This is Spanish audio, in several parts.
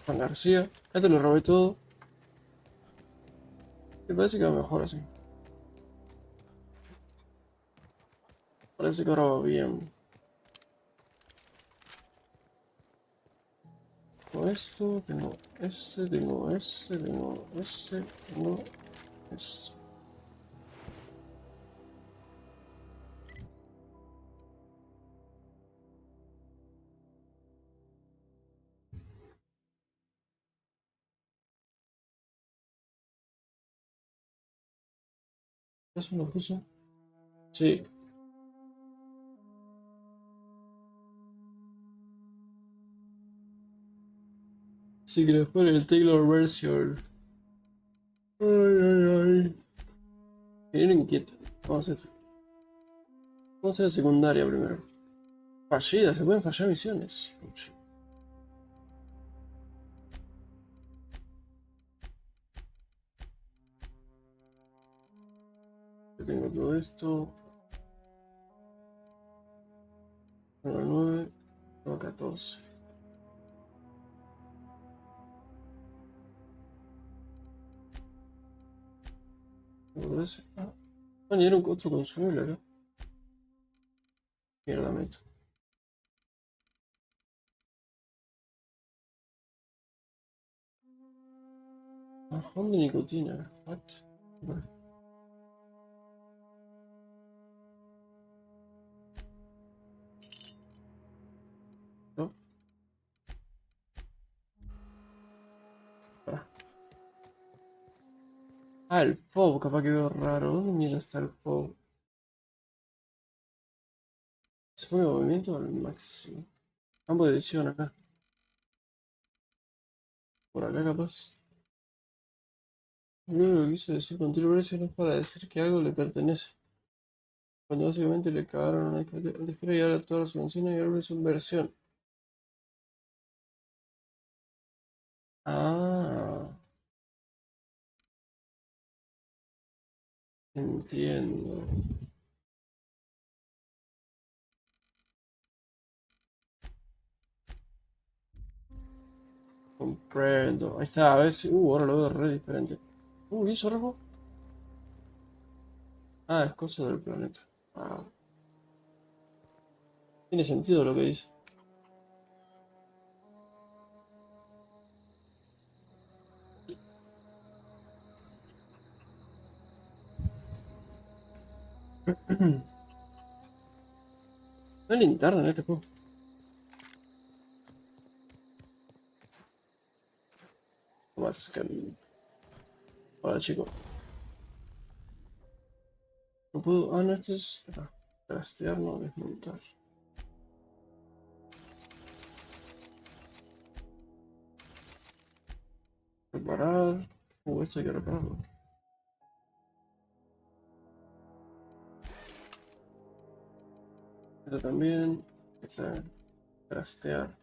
Juan García. Ya te lo robé todo. Me parece que va mejor así. Parece que ahora va bien. Tengo esto, tengo este, tengo este, tengo este, tengo esto. ¿Eso lo puso? Sí. Sí que le pone el Taylor version. Ay, ay, ay. Genero inquieto. Vamos a hacer. Vamos a hacer secundaria primero. Fallida, se pueden fallar misiones. Yo tengo todo esto. Tengo 9, tengo 14. Tengo 13. Ah, y era un otro consumible acá. Mierda, meto. Bajón de nicotina. What? Vale. No. Pará. Ah, el POV, capaz que veo raro. ¿Dónde mierda está el POV? Se fue mi movimiento al máximo. Campo de edición acá. Por acá capaz. Lo único que quise decir con Tiro Version es para decir que algo le pertenece. Cuando básicamente le cagaron a la ligera y ahora toda su benzina y ahora es su versión. Ah, entiendo. Comprendo. Ahí está, a ver si. Ahora lo veo re diferente. ¿Y eso rojo? Ah, es cosa del planeta. Ah, tiene sentido lo que dice. No hay linterna en este juego. Más que. Hola, chico. No puedo. Ah, no, esto es. Trastear, no, desmontar. Reparar. Esto hay que repararlo. Esto también. Está. Trastear.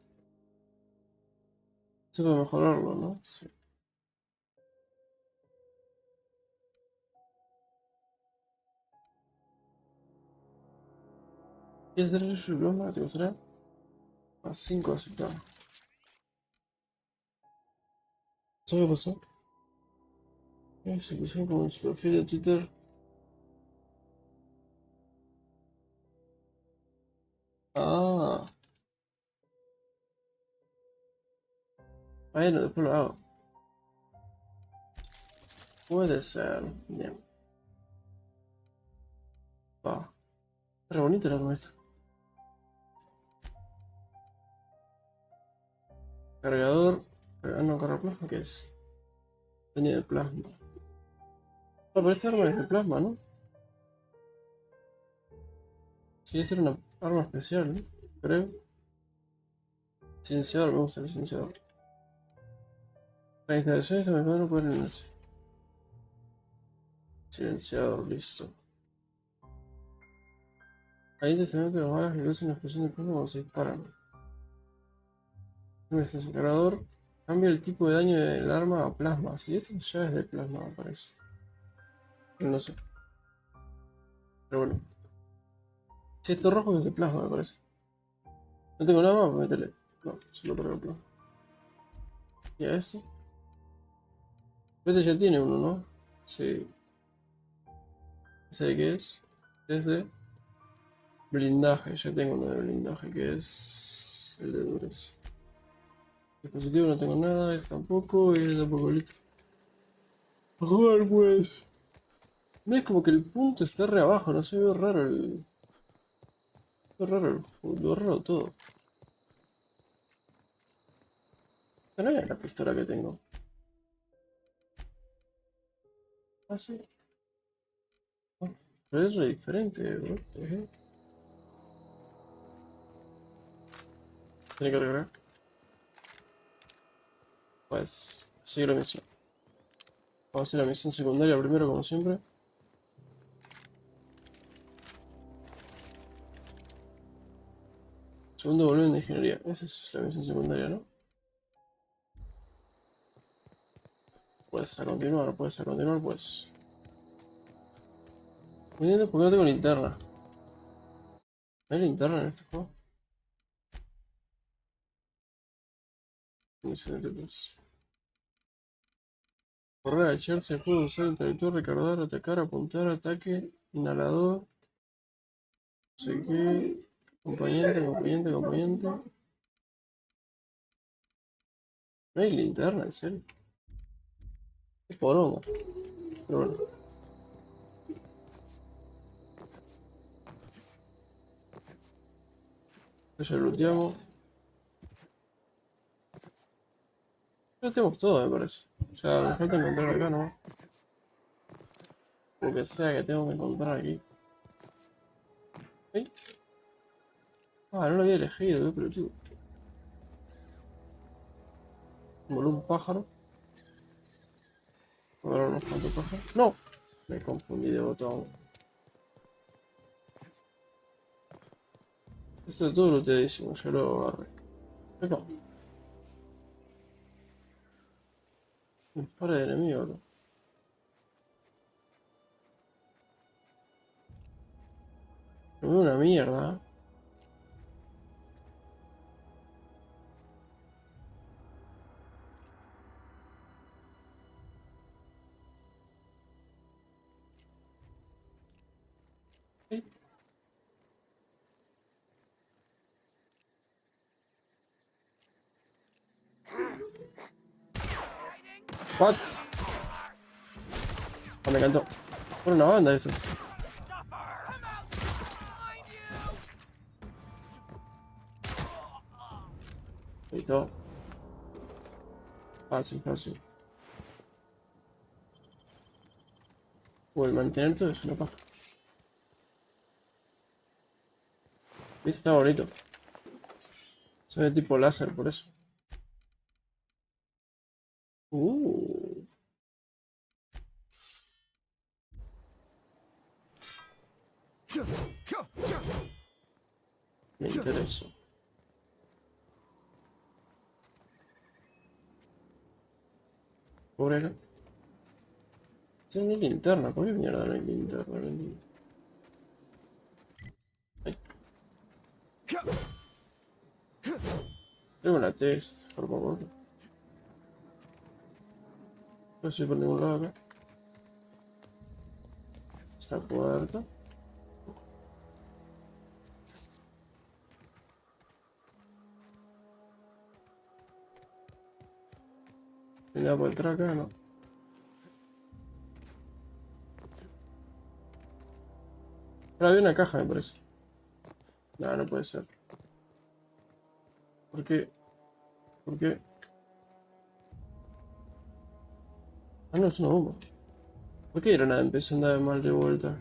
Se puede mejorarlo, ¿no? Sí. ¿Quieres hacer el diploma? ¿Te costará? A 5 aceptar. ¿Sabes qué pasó? Se pusieron como en su perfil de Twitter. Ah, bueno, después lo hago. Puede ser. Bien. Va. Re bonito el arma esta. Cargador. No, carga plasma, ¿qué es? Tenía de plasma. No, pero este arma es de plasma, ¿no? Sí, esta era una arma especial, ¿no? Creo. Silenciador, me gusta el silenciador. La instalación está mejor no puede enlace. Silenciador, listo. Ahí te se que las balas reducen la explosión de plasma cuando se disparan. Este es el cargador. Cambia el tipo de daño del arma a plasma. Si estas ya es de plasma, me parece. Pero no sé. Pero bueno. Si esto rojo es de plasma, me parece. No tengo nada más para meterle. No, solo para el plasma. Y a este. Este ya tiene uno, ¿no? Sí. ¿Ese de qué es? Es de blindaje. Ya tengo uno de blindaje que es el de dureza. Dispositivo no tengo nada, este tampoco, y este tampoco, listo. A jugar pues. Es como que el punto está re abajo, no sé, veo raro el. Veo raro veo raro todo. Esta no es la pistola que tengo. Ah, sí. Ah, pero es re diferente, what the heck. Tiene que cargar. Pues, seguir la misión. Vamos a hacer la misión secundaria primero, como siempre. Segundo volumen de ingeniería. Esa es la misión secundaria, ¿no? Puedes a continuar, pues. No entiendo por qué no tengo linterna. ¿No hay linterna en este juego? Misión de tipos. Correr, agacharse, el juego, usar interactuar, recargar, atacar, apuntar, ataque, inhalador, no sé qué, acompañante. No hay linterna, en serio. Es poronga. Pero bueno, ya lo looteamos. Ya tenemos todo, me parece. Ya me falta encontrar acá, ¿no? Lo que sea que tengo que encontrar aquí. ¿Eh? Ah, no lo había elegido, pero tío. Voló un pájaro. Ahora unos cuantos pájaros. ¡No! Me confundí de botón. Esto es todo looteadísimo, ya lo agarré. Acá. Un par de enemigos, ¿no? Me veo una mierda. ¿Eh? What? Ah, me encantó. Por una banda esto. Listo. Fácil, fácil. O el mantener todo es una paja. Este está bonito. Se ve tipo láser por eso. Uh, me interesa. Pobre. Tiene linterna. ¿Por qué mierda no hay linterna? No entiendo. Ay, tengo una test, por favor. No estoy por ningún lado acá. Esta puerta. No hay nada por detrás acá, ¿no? Pero había una caja, me parece. No, no puede ser. ¿Por qué? ¿Por qué? Ah, no, es una bomba. ¿Por qué era nada? Empezó a andar mal de vuelta.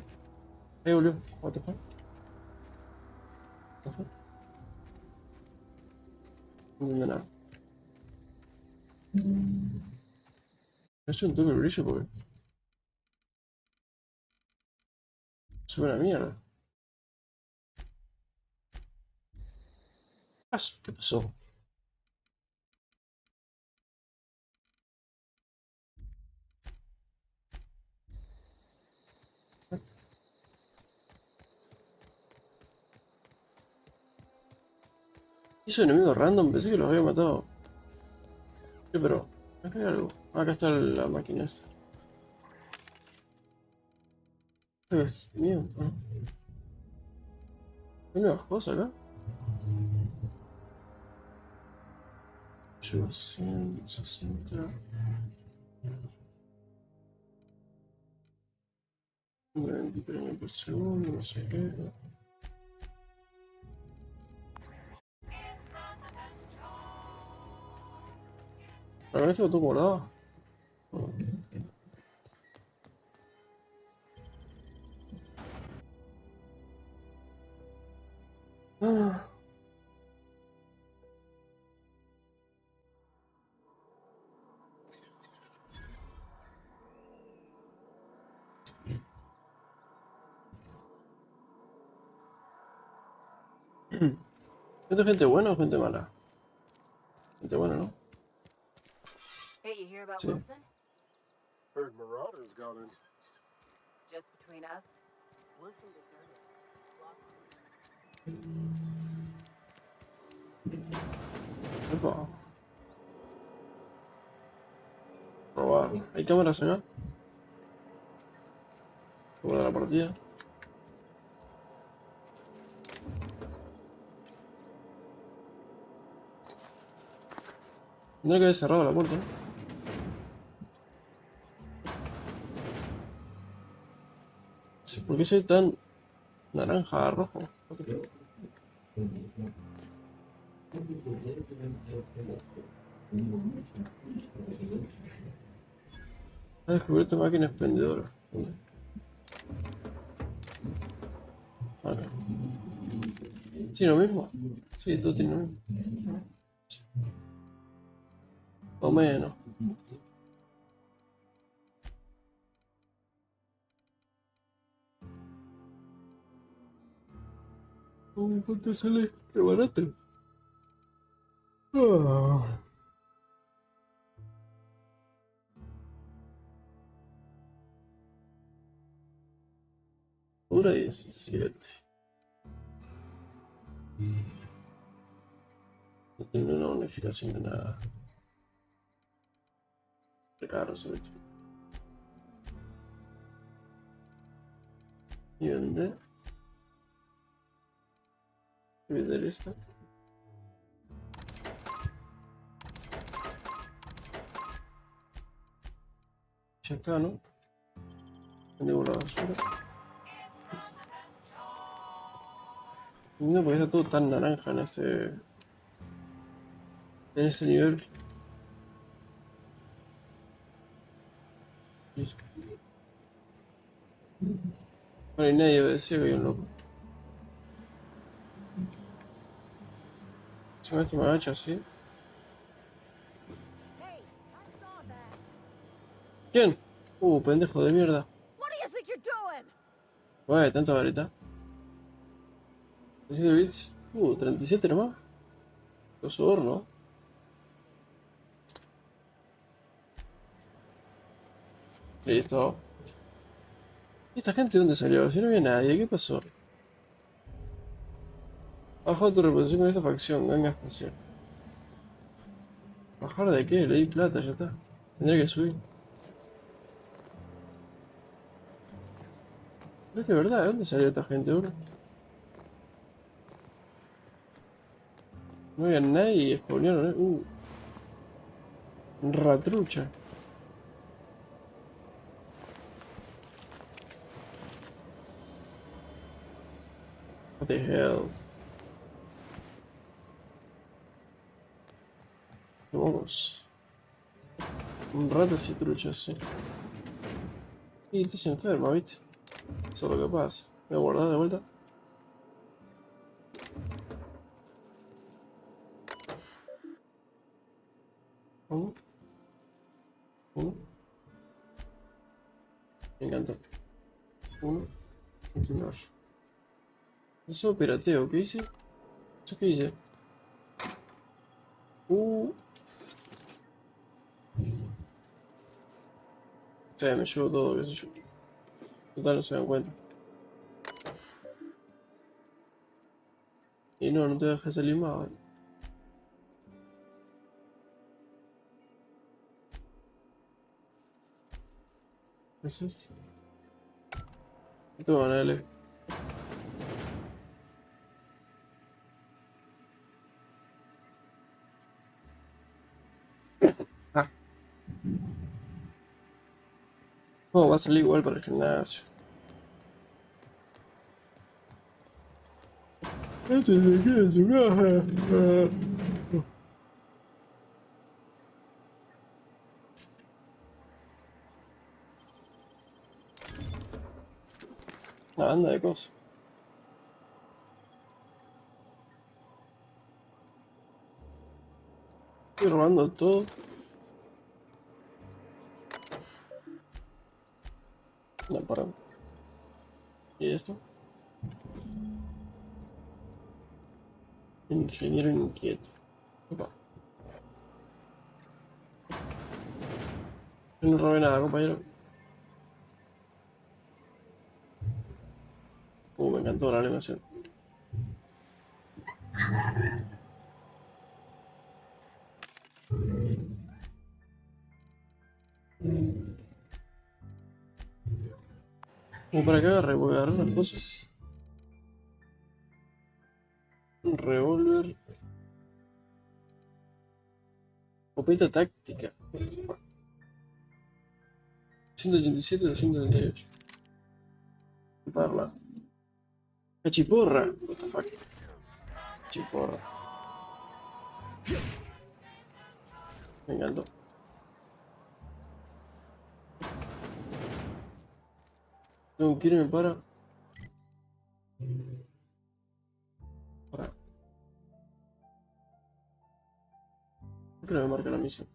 Ahí volvió. What the fuck? What the fuck? No entiendo nada. Me hace un toque de brillo porque sube una mierda. ¿Qué pasó? Hizo enemigos random, pensé que los había matado. Sí, pero acá hay algo. Acá está la máquina esta. Esto es mío, ¿no? ¿Hay nuevas cosas acá? 860. 93 por segundo, no sé qué. Pero este botón guardado. Ah. ¿Esta gente buena o gente mala? Gente buena, ¿no? Hey, you hear about Sí. Wilson? Heard Marauders got in. Just between us, Wilson deserted. Epa. Probar. ¿Hay cámaras acá? Guardar la partida. Tendría que haber cerrado la puerta, ¿no? Sí, ¿por qué soy tan naranja a rojo? Ha descubierto máquina expendedora. ¿Dónde? Acá. Sí, lo mismo. Sí, todo tiene lo mismo. O menos. ¿Cuánto sale? Qué barato. Ah. Dura 17. No tiene una bonificación de nada. De caro, sobre todo. Y vender. Y vender esta. Ya está, ¿no? Vendemos la basura. No, porque está todo tan naranja en ese nivel. Bueno, y nadie decía que había un loco. Si me esto me agacha así. Hey, I saw that. ¿Quién? Pendejo de mierda. What do you think you're doing? Bueno, tanta varita. 17 bits. 37 nomás. Los horno. Listo. ¿Y esta gente dónde salió? Si no había nadie, ¿qué pasó? Bajo tu reputación con esta facción, ganga espacial. ¿Bajar de qué? Le di plata, ya está. Tendría que subir. Pero es que verdad, ¿de dónde salió esta gente, bro? No había nadie y spawnearon, ratrucha. What the hell? Vamos. Un ratas y truchas, sí. Y te se enferma, ¿viste? Eso es lo que pasa. Voy a guardar de vuelta. Uno. Uno. Me encanta. Uno. Continuar. Eso pirateo, ¿qué hice? ¿Eso qué hice? Uh. O sea, me llevo todo, qué sé yo. Total, no se dan cuenta. Y no te dejé salir más, ¿vale? ¿Qué es esto? Esto van a L. Ah, no, va a salir igual para el gimnasio. Este se queda en su caja. Una banda de cosas. Estoy robando todo. No, para. ¿Y esto? Ingeniero inquieto. Opa. Yo no robé nada, compañero. Me encantó la animación. Como para que agarre, voy a agarrar las cosas. Un revólver. Copeta táctica. 187, 238. Parla. Cachiporra. What the fuck? Cachiporra. Me encantó. Tengo que irme para. ¿Por qué no me marca la misión?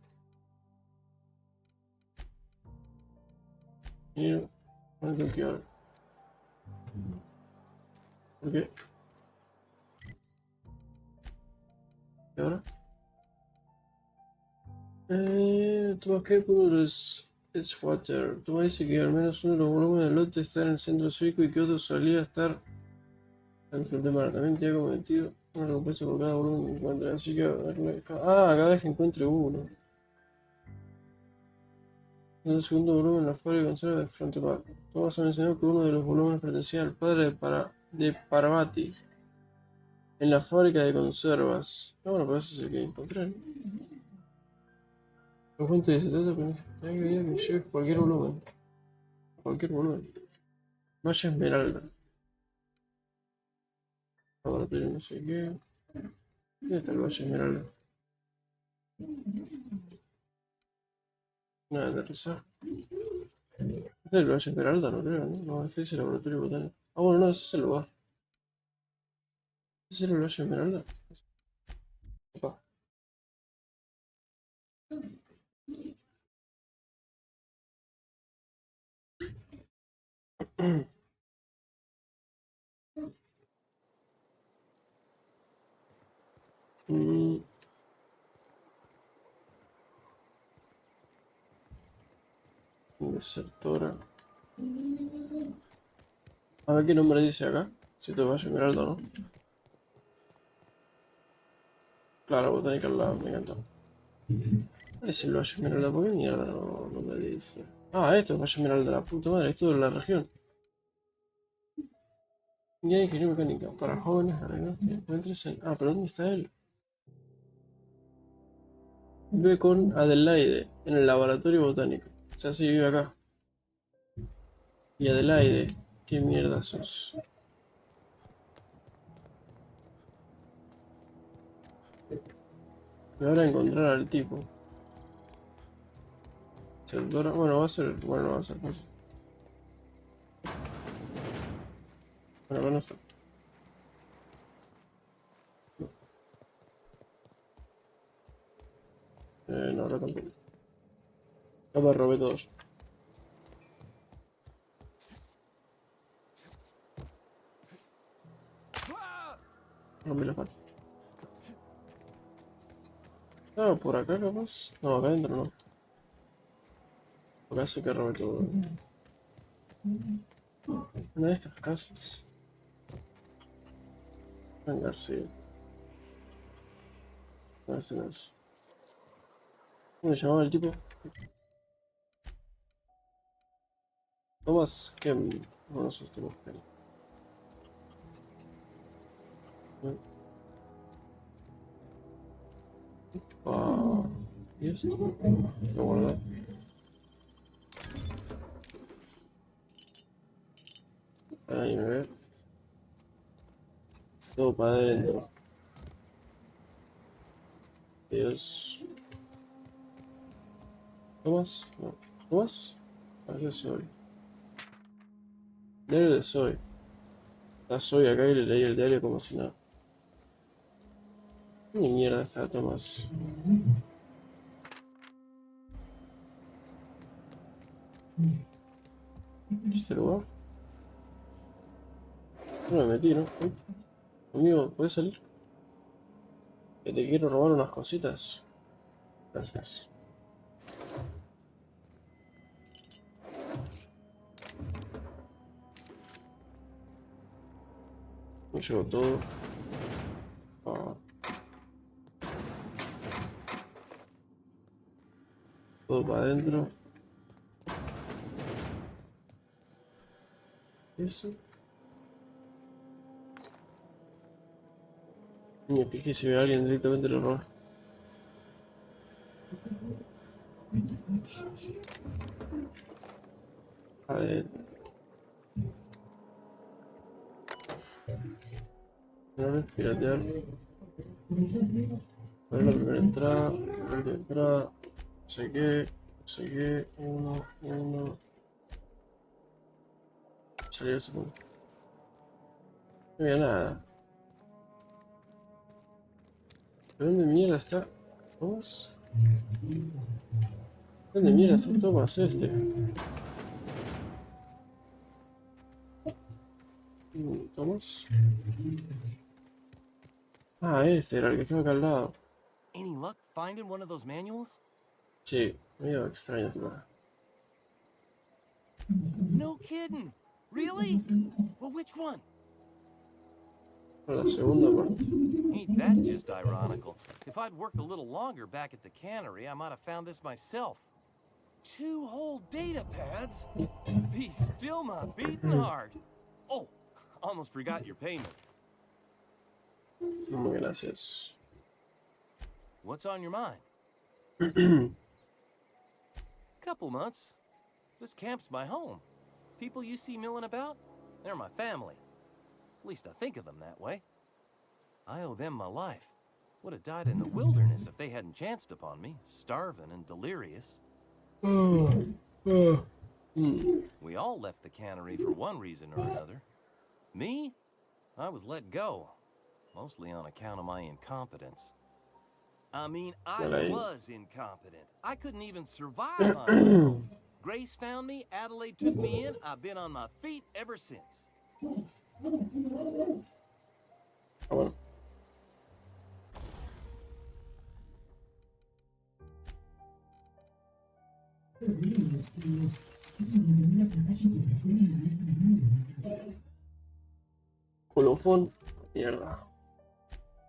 Ingeniero. ¿Dónde tengo que ir ahora? ¿Por qué? ¿Y ahora? Toma que por es water. Toma dice que al menos uno de los volúmenes del lote está en el centro cívico y que otro solía estar al frente de mar. También te ha cometido una recompensa por cada volumen que encuentre. Así que cada vez que encuentre uno. En el segundo volumen, la fábrica de conserva de Frente Mar. Tomás ha mencionado que uno de los volúmenes pertenecía al padre de Parvati en la fábrica de conservas. Ah, bueno, pero ese es el que encontré, ¿no? La fuente de 70 hay que lleve cualquier volumen. Cualquier volumen. Malla Esmeralda. Laboratorio no sé qué. ¿Dónde está el Valle Esmeralda? Nada de aterrizar. ¿Este es el Valle Esmeralda? No creo, ¿no? No, este es el laboratorio botánico. Ah, bueno, no, ese es el lugar. ¿Ese es el Valle Esmeralda? Opa. Mm, Desertora. A ver qué nombre dice acá. Si te Valle Esmeralda, ¿no? Claro, botánica al lado, me encantó. Es el Valle Esmeralda, ¿por qué mierda no me dice? Ah, esto es Valle Esmeralda, la puta madre, esto es la región. Guía de ingeniería mecánica para jóvenes, arreglos que encuentres en. Ah, pero ¿dónde está él? Vive con Adelaide en el laboratorio botánico. O sea, sí vive acá. Y Adelaide, ¿qué mierda sos? Me van a encontrar al tipo. Seductora. Bueno, va a ser. Bueno, no va a ser fácil. Bueno, acá no está. No, ahora tampoco. Capaz robé todos. Rompí las patas. Ah, por acá capaz. No, acá adentro no. Acá sí que robé todo. Una de estas casas. Venga, sí. No, ese no es. ¿Cómo le llamaba el tipo? Thomas Kem. Bueno, eso estoy buscando. Ah, ¿y esto? Lo guardé. Ahí me ve. Todo para adentro. Dios. ¿Thomas? No. ¿Thomas? A ver si soy. Diario de Soy. Está Soy acá y le leí el diario como si nada. ¿Qué mierda está Thomas? ¿Este lugar? No me metí, ¿no? Uy, amigo, ¿puedes salir? Que te quiero robar unas cositas. Gracias. Me llevo todo. Ah, todo para adentro. Eso. Me piqué si ve a alguien directamente lo roba. Adentro. Piratear. Ver la primera entrada. La primera entrada. No sé qué. No sé qué. Uno. Salir supongo. No había nada. ¿De dónde mierda está? ¿Thomas? ¿Dónde mierda está Thomas este? ¿Thomas? Ah, este era el que estaba acá al lado. Any luck finding one of those manuals? Sí, medio extraño tu cara. No kidding. Really? Well, which one? Para la segunda parte. Ain't that just ironical? If I'd worked a little longer back at the cannery, I might have found this myself. 2 whole data pads? Be still my beating heart. Oh, almost forgot your payment. Muy gracias. What's on your mind? Couple months. This camp's my home. People you see milling about, they're my family. At least I think of them that way. I owe them my life. Would have died in the wilderness if they hadn't chanced upon me, starving and delirious. We all left the cannery for one reason or another. Me? I was let go, mostly on account of my incompetence. I mean, I was incompetent. I couldn't even survive on my own. Grace found me, Adelaide took me in, I've been on my feet ever since. Ah, bueno. Colofón. Mierda.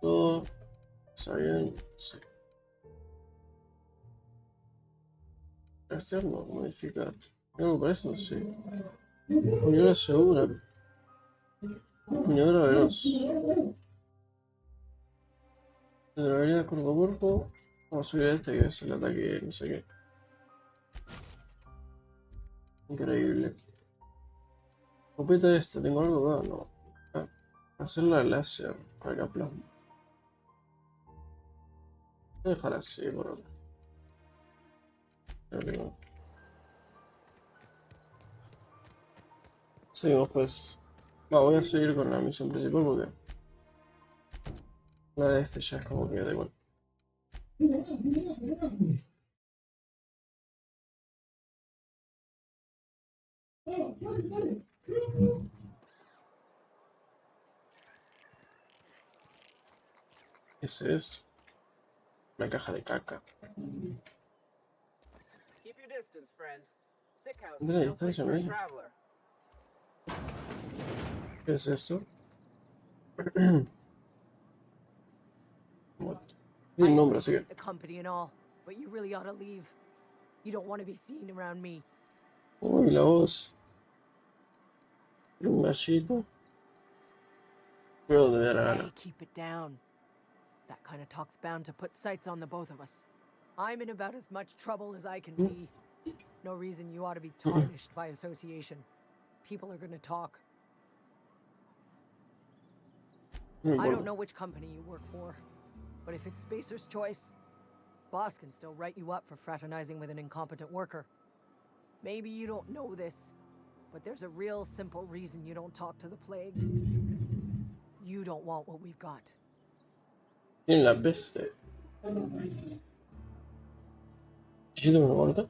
Todo. Está bien. Sí. Externo. Modificar. ¿Algo para eso? Sí. Unidad segura. Minadora veloz. Habilidad cuerpo a cuerpo. Vamos a subir a este que es el ataque, no sé qué. Increíble. Copeta esta, ¿tengo algo acá? No. Ah, hacerla láser, carga plasma. Voy a dejar así por ahora. Creo que no. Seguimos pues. No, voy a seguir con la misión principal porque la de este ya es como que da igual. ¿Qué es esto? Una caja de caca. Keep your distance, friend. Sick house Mira la is no place distancia, for a mira. traveler. ¿Qué es esto? What? Tiene nombre, así que. The company and all, but you really ought to leave. You don't want to be seen around me. Uy, la voz. Un gallito. Cuidado donde me da la Hey, gana. keep it down. That kind of talk's bound to put sights on the both of us. I'm in about as much trouble as I can be. No reason you ought to be tarnished by association. People are gonna talk. No me I don't importa. know which company you work for, but if it's Spacer's choice, boss can still write you up for fraternizing with an incompetent worker. Maybe you don't know this, but there's a real simple reason you don't talk to the plagued. You don't want what we've got. Tiene la peste. Chiquito me lo corta.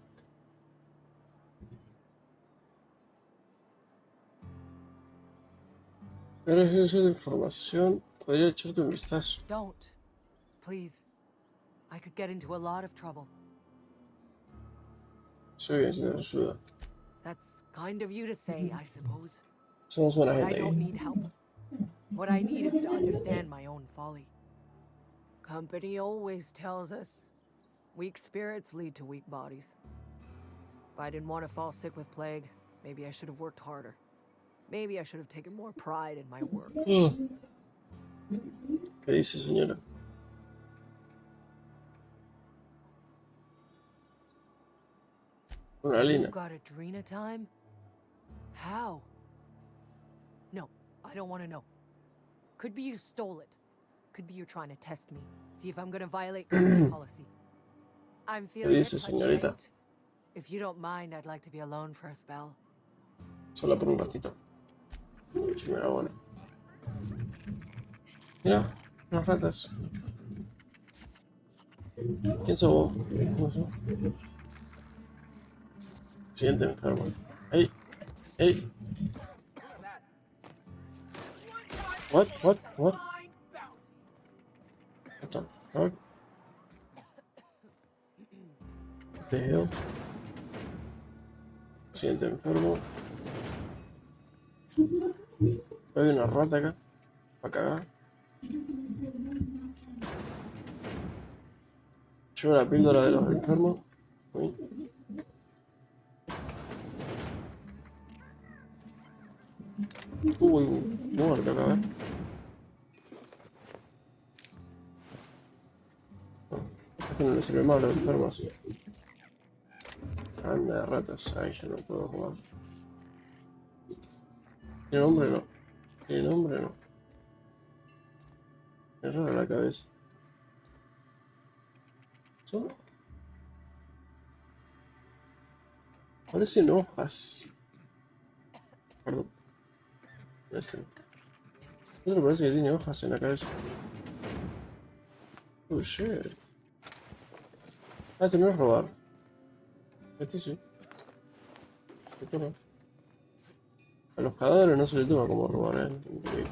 Gracias a esa información, podría echarte un vistazo. Don't. Please. I could get into a lot of trouble. Soy bien, si te ayuda. That's kind of you to say, I suppose. Somos buena But I gente don't ahí. need help. What I need is to understand my own folly. Company always tells us weak spirits lead to weak bodies. If I didn't want to fall sick with plague, maybe I should have worked harder. Maybe I should have taken more pride in my work. ¿Qué dice, señora? Una You lina. got Adrena time? How? No, I don't want to know. Could be you stole it. Could be you're trying to test me. See if I'm gonna violate company policy. I'm feeling dice, it, señorita? Patrick. If you don't mind, I'd like to be alone for a spell. Solo por un ratito. Muchísima la bola. Mira, unas ratas. ¿Quién sos vos? ¿Cómo sos? Siguiente enfermo. ¡Ey! ¡Ey! What? What? What? What the fuck? What the hell? Siguiente enfermo. Hay una rata acá. Para cagar. Llevo la píldora de los enfermos. Uy. Uy, muerto acá, a ver. Esto no le sirve más a los enfermos así. Anda de ratas. Ay, ya no puedo jugar. ¿Tiene nombre? No. ¿Tiene nombre? No. Es rara la cabeza. ¿Son? Parecen hojas. Perdón. Este. Otro parece que tiene hojas en la cabeza. Oh shit. Ah, terminó de robar. Este sí. Esto no. A los cadáveres no se les toma como robar, Increíble.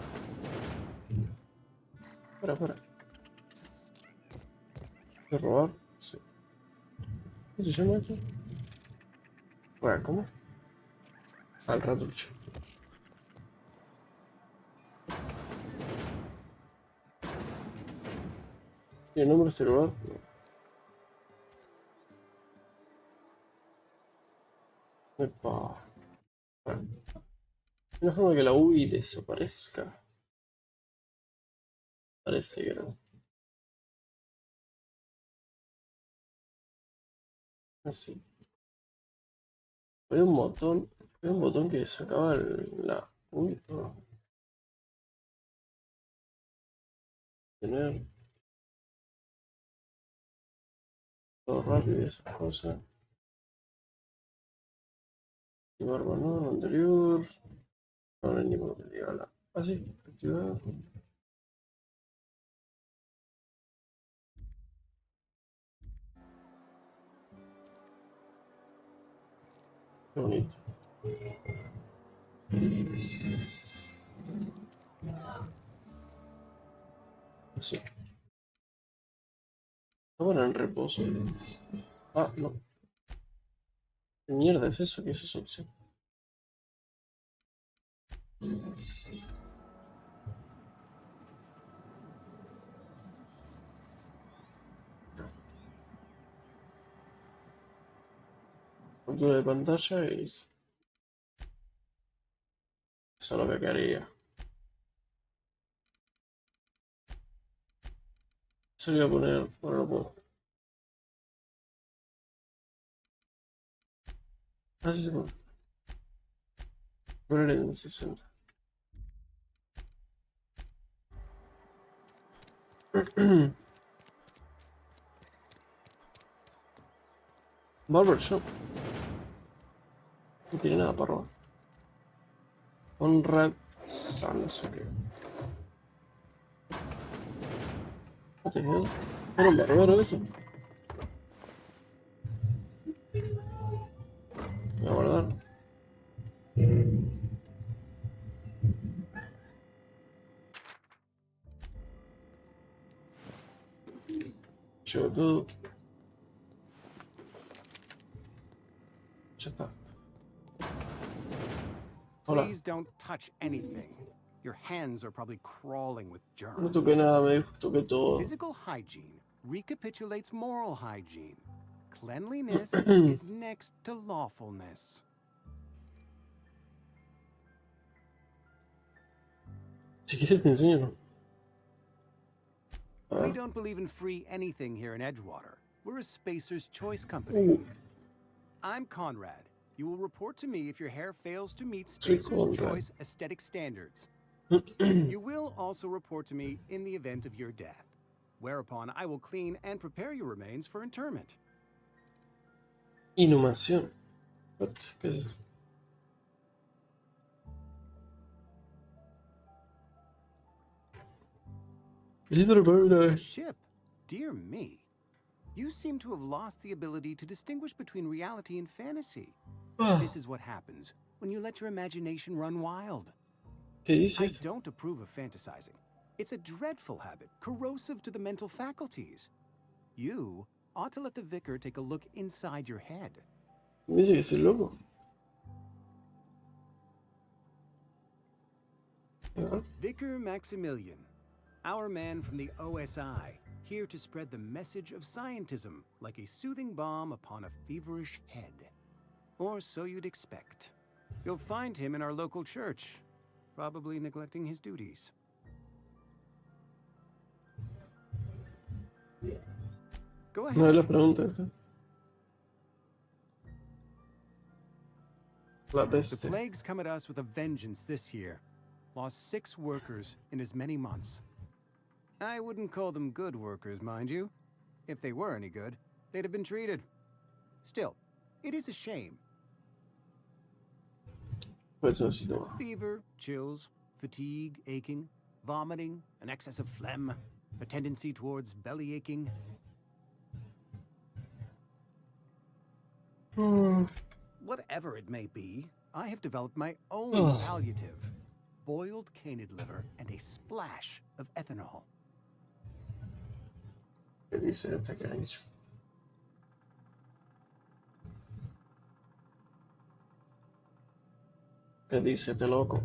Para. ¿Es robar? Sí. ¿Cómo se llama esto? Bueno, ¿cómo? Al ratrucho. ¿Tiene nombre este lugar? No. Epa. Bueno. Una forma que la UI desaparezca. Parece que no. Así. Había un botón que sacaba la UI. No. Tener todo rápido y esas cosas. Activar manual anterior. No hay ninguno que diga la. Ah, sí, activar. Qué bonito. Así. Ahora en reposo. Ah, no. ¿Qué mierda es eso? ¿Qué es esa opción? Captura de pantalla y Eso es lo que quería. Se lo iba a poner, bueno, no puedo. Así se pone. Poner en 60. Barbershop. No tiene nada para robar. Conrad San, no sé qué. What the hell? Era un barbero eso. Voy a guardar. Llevo todo. Ya está. Hola. Please don't touch anything. Your hands are probably crawling with No germs. toqué nada, me dijo, toqué todo. Physical hygiene recapitulates moral hygiene. Cleanliness is next to lawfulness. Si quieres te enseño. We don't believe in free anything here in Edgewater. We're a Spacer's Choice company. I'm Conrad. You will report to me if your hair fails to meet Soy Spacer's Conrad. Choice aesthetic standards. You will also report to me in the event of your death, whereupon I will clean and prepare your remains for interment. Inhumación. What? ¿Qué es esto? Either A ship? Dear me. You seem to have lost the ability to distinguish between reality and fantasy. This is what happens when you let your imagination run wild. ¿Qué dice I esto? don't approve of fantasizing. It's a dreadful habit, corrosive to the mental faculties. You ought to let the vicar take a look inside your head. Me dice que soy loco. Ah, Vicar Maximilian, our man from the OSI, here to spread the message of scientism like a soothing balm upon a feverish head. Or so you'd expect. You'll find him in our local church, probably neglecting his duties. Go Una de ahead. las preguntas esta. La The peste. plague's come at us with a vengeance this year. Lost 6 workers in as many months. I wouldn't call them good workers, mind you. If they were any good, they'd have been treated. Still, it is a shame. Pues necesito. Fever, chills, fatigue, aching, vomiting, an excess of phlegm, a tendency towards belly aching. Whatever it may be, I have developed my own palliative. Boiled canid liver and a splash of ethanol. ¿Qué dice esta que han hecho? ¿Qué dice este loco?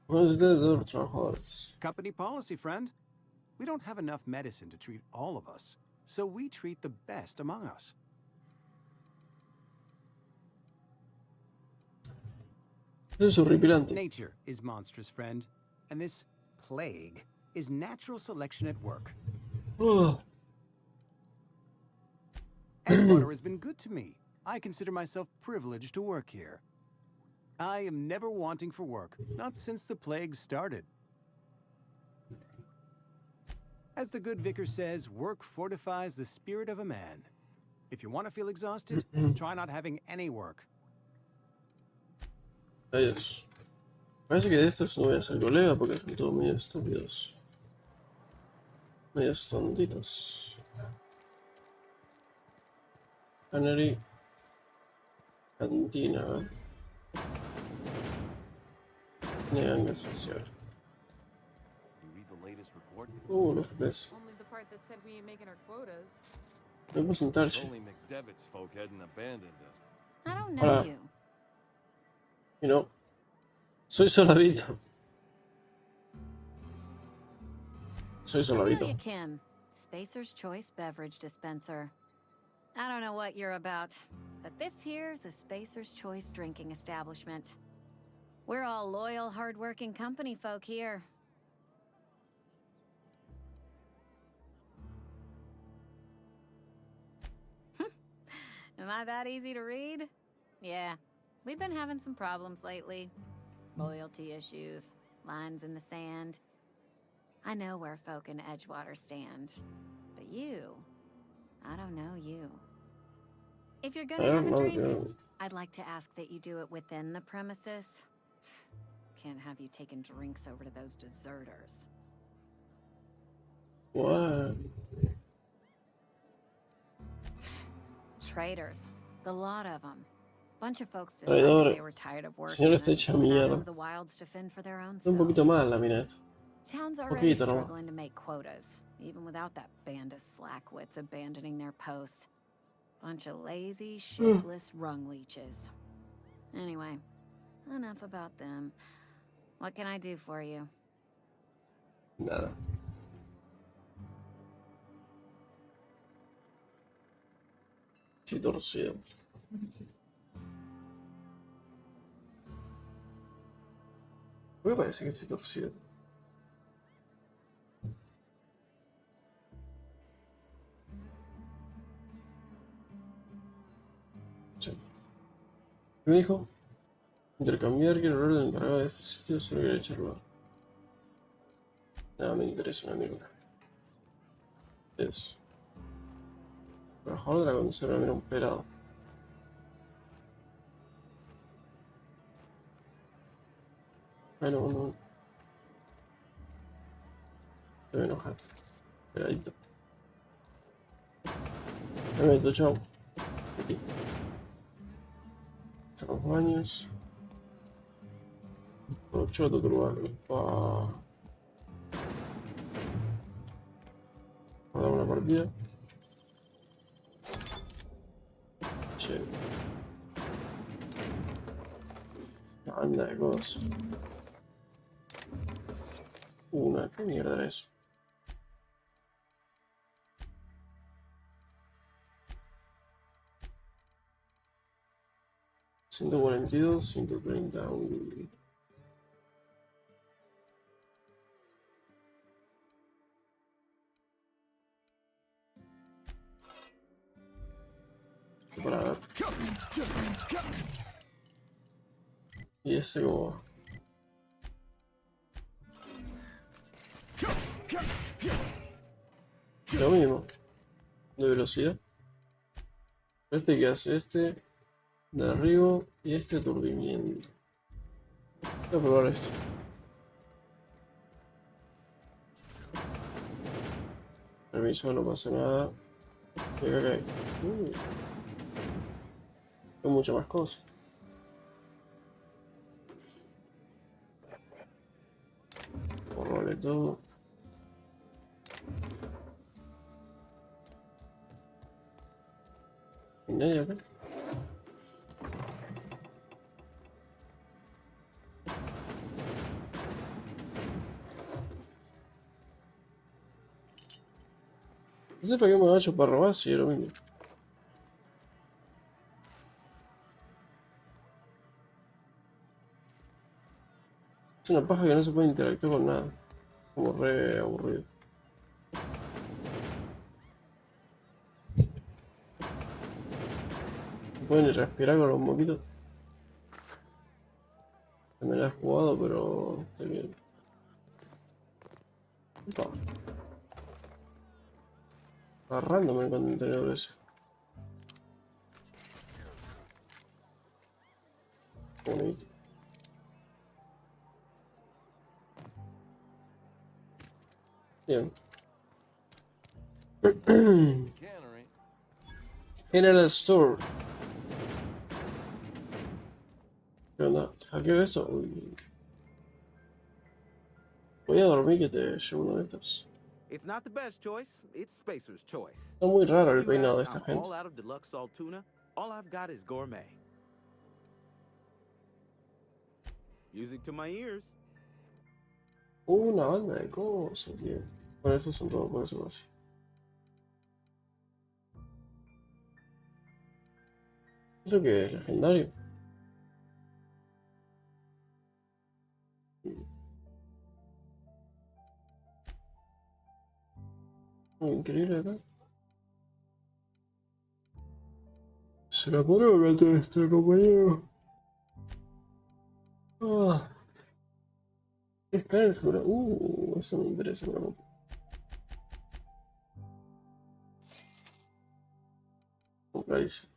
Pues de los trabajadores. Company policy, friend. We don't have enough medicine to treat all of us, so we treat the best among us. Es horripilante. Nature is monstrous, friend, and this plague is natural selection at work. Oh, Edgewater has been good to me. I consider myself privileged to work here. I am never wanting for work, not since the plague started. As the good vicar says, work fortifies the spirit of a man. If you want to feel exhausted, try not having any work. Adiós. Parece que de estos no voy a ser colega porque son todos medio estúpidos. Medios tontitos. Canary. Cantina. Neanga espacial. You read the latest report? Los FPS. Only the part that said we ain't making our quotas. Me puedo sentar, Only McDevitt's folk hadn't abandoned us. I don't know Hola. you. You know. Soy Solavito. Soy I know you, Solavito. Kim. Spacer's Choice Beverage Dispenser. I don't know what you're about, but this here's a Spacer's Choice drinking establishment. We're all loyal, hardworking company folk here. Am I that easy to read? Yeah, we've been having some problems lately. Loyalty issues, lines in the sand. I know where folk in Edgewater stand. But you, I don't know you. If you're I gonna have don't a know drink, you. I'd like to ask that you do it within the premises. Can't have you taking drinks over to those deserters. What? Traitors. The lot of them. Bunch of folks decided Traidores. they were tired of working Señor, está and hecha went out mierda. into the wilds to fend for their own Un poquito selves. más la mina esta. Town's already Poquito nomás. struggling to make quotas, even without that band of slackwits abandoning their posts. Bunch of lazy, shiftless rung leeches. Anyway, enough about them. What can I do for you? Nada. Sí, torcido. Me parece que estoy torcido. Sí. ¿Qué me dijo? Intercambiar, quiero hablar del encargado de este sitio, solo quiero echar lugar. Nada me interesa una mierda. Eso. Trabajador de la conserva, mira un pelado. Bueno, bueno. Me voy a enojar. Peladito. Me meto, chao. Aquí. Están los baños. Todo choto, lugar. Para dar una partida. Che. Anda de cosas. ¿Qué mierda era eso? $142, 130. Para ver. Y este como va. Lo mismo. De velocidad. Este que hace este. Derribo. Y este aturdimiento. Voy a probar esto. Permiso, no pasa nada. Y acá cae. Hay muchas más cosas. Borrarle todo. ¿Y nadie acá? No sé para qué me agacho para robar si es lo mismo. Es una paja que no se puede interactuar con nada. Como re aburrido. No pueden ni respirar con los moquitos. Me la he jugado, pero está bien. Opa. Agarrándome el contenedor ese. Bonito. Bien. Cannery. General Store. ¿Qué onda? ¿Hackeo esto? Uy. Voy a dormir que te llevo uno de estos. It's not the best choice. It's Spacer's choice. Está muy raro el You peinado de ask, esta I'm gente. all out of deluxe salt tuna. All I've got is gourmet. Music to my ears. Una banda de cosas, tío. Bueno, estos son todos por eso así. ¿Eso qué es? ¿Legendario? Increíble acá. Se la pone gato este compañero. Ah, escáner seguro. Eso me interesa, bro. Compradísimo.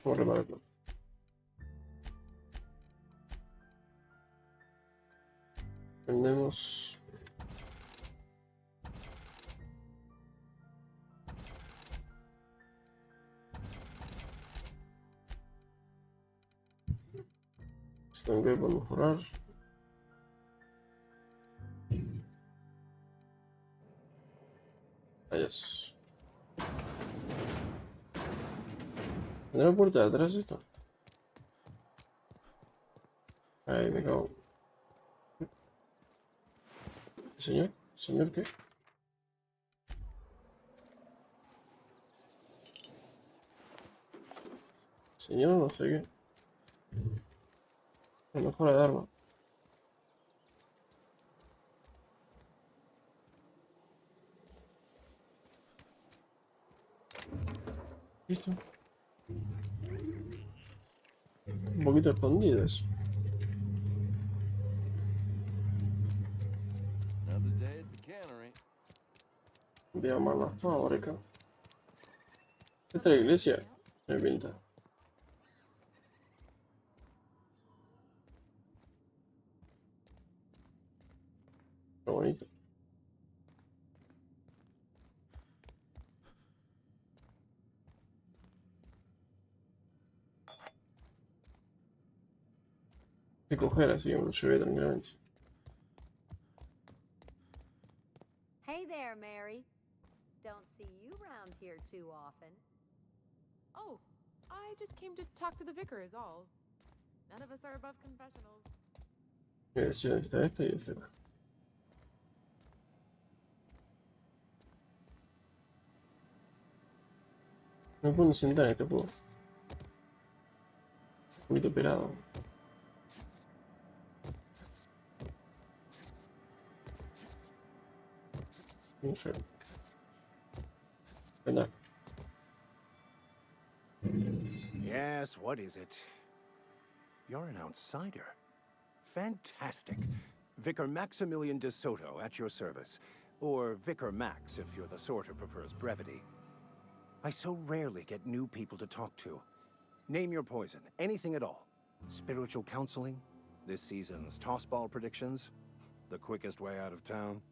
Vamos a repararlo. Vendemos. Tengo que mejorar. Adiós. ¿Tendrá la puerta de atrás esto? Ay, me cago. ¿Señor? ¿Señor qué? Señor, no sé qué. A lo mejor de arma. ¿Listo? Un poquito escondido eso. Another day at the cannery. Día más la fábrica. Esta es la iglesia. Me pinta. Qué bonito. Hay que coger así, me lo llevé tranquilamente. Hey there, Mary. Don't see you around here too often. Oh, I just came to talk to the vicar is all. None of us are above confessionals. Mira, sí, está esta y esta acá. No me puedo ni sentar en este juego. Un poquito operado. No sé. Anda. Yes, what is it? You're an outsider. Fantastic. Vicar Maximilian de Soto at your service. Or Vicar Max if you're the sort who prefers brevity. I so rarely get new people to talk to. Name your poison, anything at all. Spiritual counseling? This season's tossball predictions? The quickest way out of town?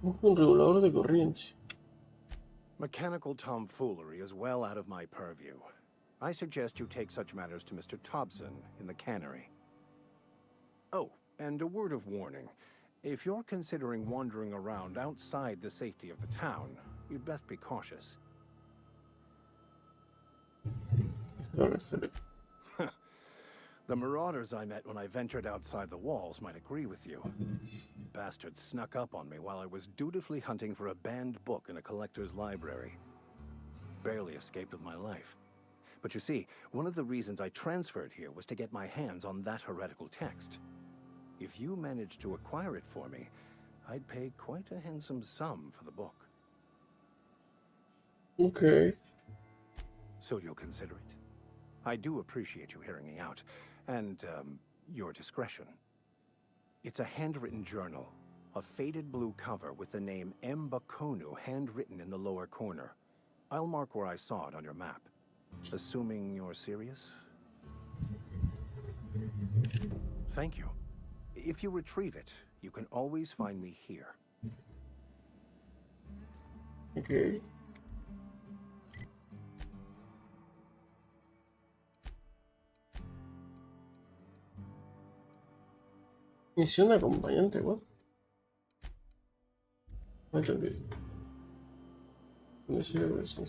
Busco un regulador de corriente. Mechanical tomfoolery is well out of my purview. I suggest you take such matters to Mr. Thompson in the cannery. Oh, and a word of warning. If you're considering wandering around outside the safety of the town, you'd best be cautious. The marauders I met when I ventured outside the walls might agree with you. Bastards snuck up on me while I was dutifully hunting for a banned book in a collector's library. Barely escaped with my life. But you see, one of the reasons I transferred here was to get my hands on that heretical text. If you managed to acquire it for me, I'd pay quite a handsome sum for the book. Okay. So you'll consider it. I do appreciate you hearing me out, and, your discretion. It's a handwritten journal, a faded blue cover with the name M. Bakonu handwritten in the lower corner. I'll mark where I saw it on your map. Assuming you're serious? Thank you. If you retrieve it, you can always find me here. Okay. Misión de acompañante, what? Ahí está el vídeo. ¿Dónde sigue por eso?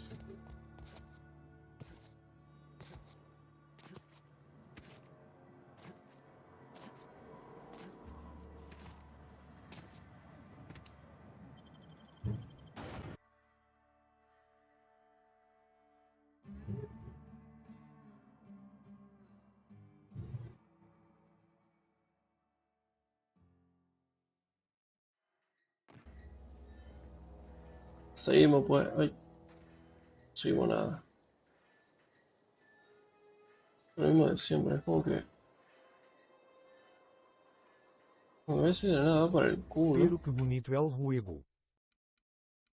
Seguimos pues. Ay, no seguimos nada. Lo mismo de siempre, es como que. A veces de la nada va para el culo. Pero que bonito é o juego.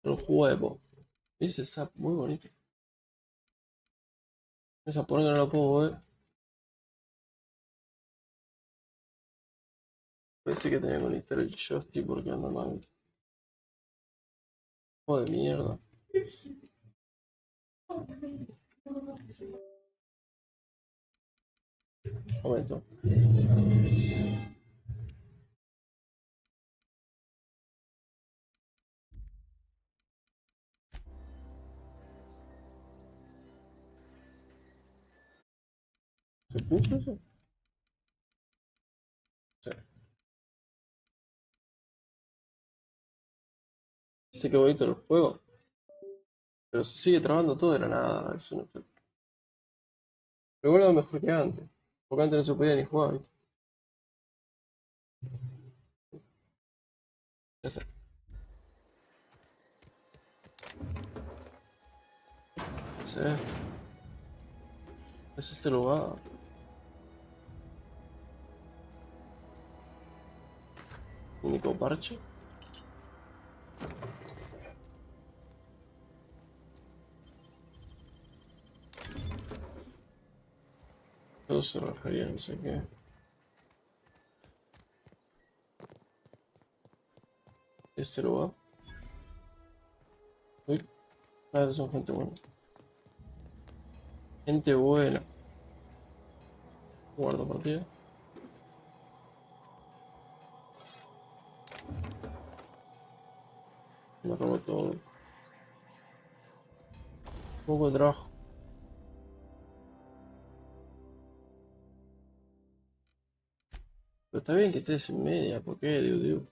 El juego. Dice, está muy bonito. Esa pone que no la puedo ver. Pensé que tenía que conectar el joystick porque anda mal. Juego de mierda. Momento. ¿Se puso eso? Sí. Dice que bonito el juego. Pero se sigue trabando todo de la nada. Eso no... Pero igual es mejor que antes. Porque antes no se podía ni jugar, ¿viste? Ya está. ¿Qué es esto? ¿Qué es este lugar? Único parche. Todo se rajaría, no sé qué. Este lugar. Uy. Ah, son gente buena. Gente buena. Guardo partida. Me robó todo. Un poco de trabajo. Pero está bien que estés en media, ¿por qué? Digo.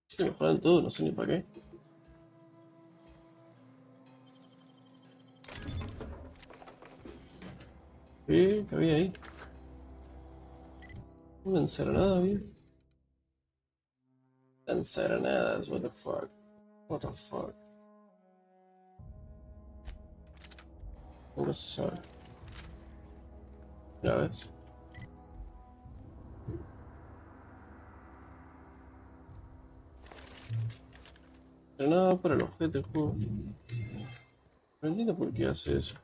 Es que mejoran todo, no sé ni para qué. ¿Qué había ahí? Una enserenada, bien. Enseranadas, what the fuck. What the fuck. Nunca se sabe. Ya ves. Nada para el objeto del juego. No entiendo por qué hace eso.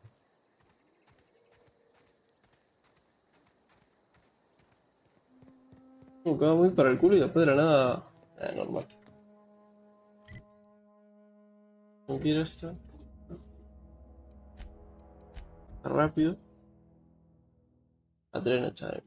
Como que va muy para el culo y después de la nada. Normal. No quiero esto. Está rápido. Adrena time.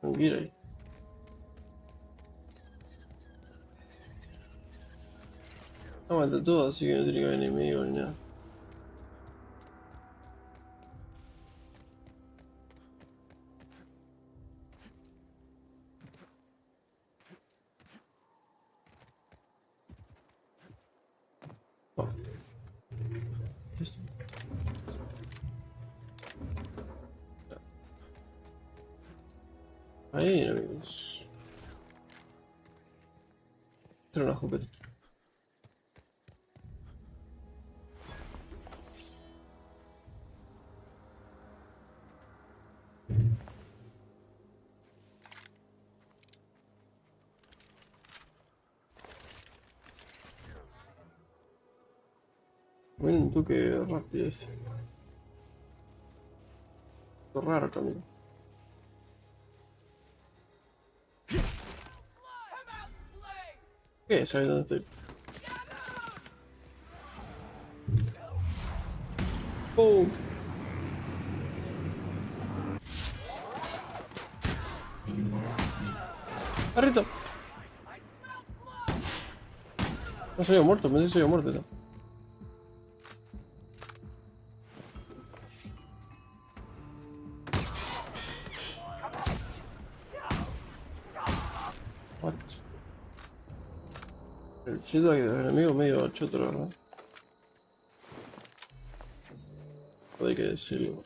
No quiero ahí. Aguanta todo, así que no tiene que haber enemigo ni nada. Oh. Esto. Ahí, amigos. Esto era una escopeta. Bueno, un toque rápido este. Raro el camino. ¿Qué? ¿Sabes dónde estoy? ¡Pum! ¡Perrito! No soy yo muerto, pensé que soy yo muerto. ¿No? What? El feedback del enemigo medio choto, la verdad. Hay que decirlo.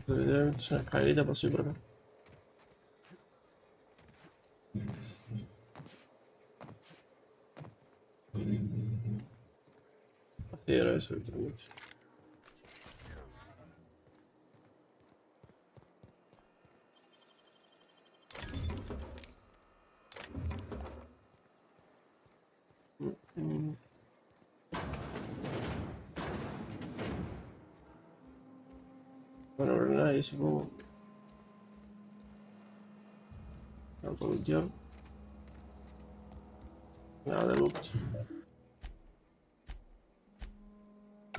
Literalmente es una escalerita para subir por acá. Así era eso, literalmente. Bueno, pero nadie supongo. Nada por lootear. Nada de loot.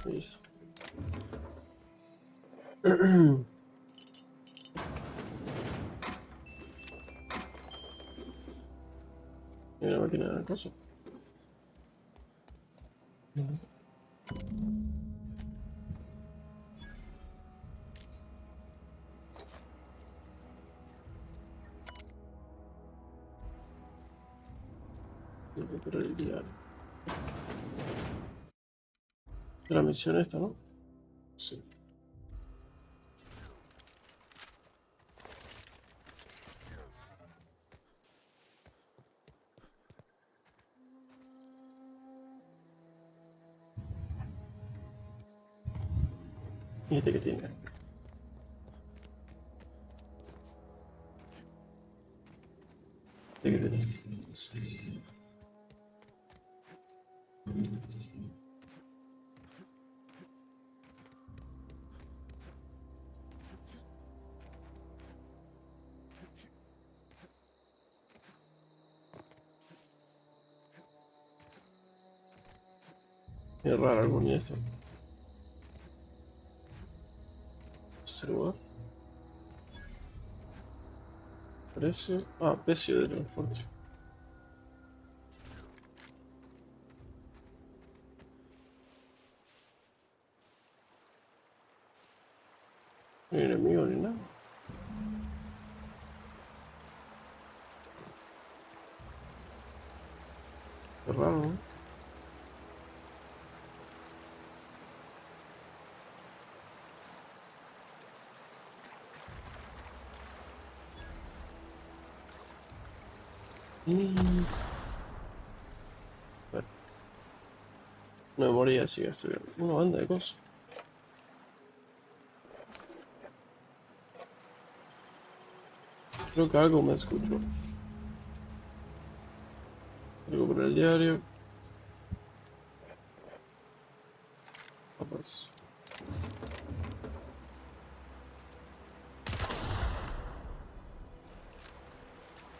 Listo. Y la máquina de la cosa. Pero el diario. La misión esta, ¿no? Sí. ¿Y este que tiene? ¿Este que tiene? Sí. Es raro algo ni esto. Observar. Precio. Ah, precio de transporte. Ni enemigo ni nada. Qué raro, ¿no? Bueno, no me moría así, estoy bien. Una banda de cosas. Creo que algo me escuchó. Algo por el diario. Capaz.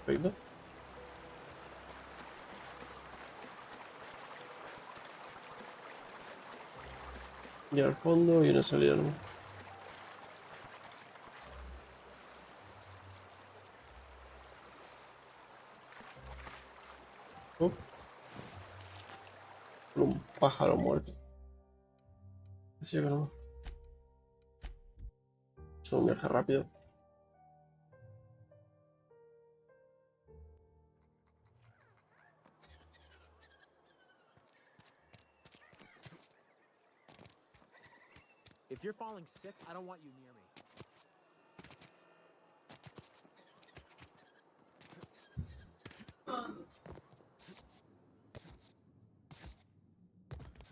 Perfecto. Y al fondo y una salida, ¿no? Oh. Un pájaro muerto. Decía que no. Es un viaje rápido. If you're falling sick, I don't want you near me.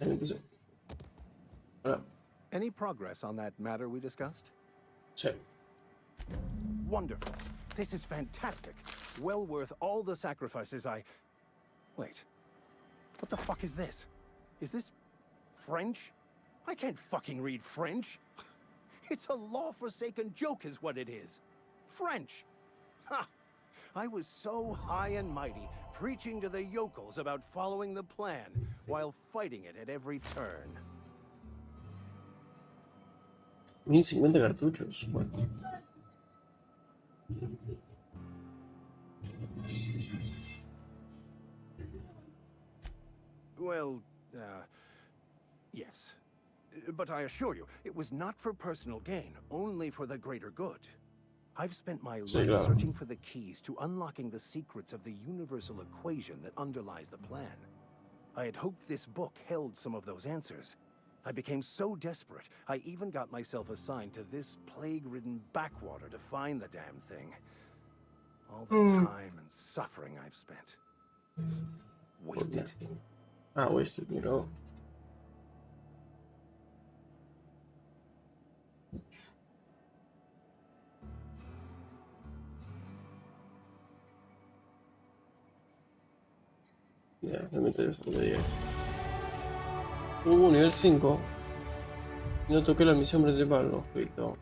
Ahí empecé. Ahora, Any progress on that matter we discussed? sí. Wonderful. This is fantastic. Well worth all the sacrifices I... Wait. What the fuck is this? Is this French? I can't fucking read French. It's a law-forsaken joke is what it is. French. Ha! I was so high and mighty, preaching to the yokels about following the plan, while fighting it at every turn. 1050 cartuchos. Bueno. Well, yes. But I assure you, it was not for personal gain, only for the greater good. I've spent my life claro. searching for the keys to unlocking the secrets of the universal equation that underlies the plan. I had hoped this book held some of those answers. I became so desperate, I even got myself assigned to this plague-ridden backwater to find the damn thing. All the time and suffering I've spent. Wasted. Ah, wasted, mira. Ya, no me interesa lo que digas. Nivel 5. No toqué la misión principal, ojito.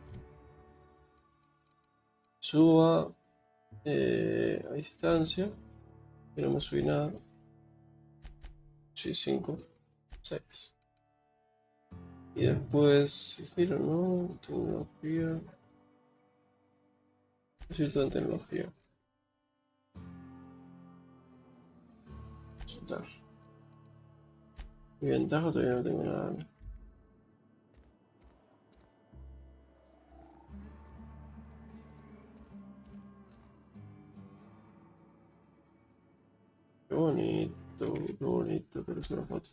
Suba a distancia. Y no me subí nada. Sí, 5. 6. Y después, sigilo, ¿no? Tecnología. Necesito de tecnología. Soltar. Mi ventaja todavía no tengo nada. Qué bonito, pero es una foto.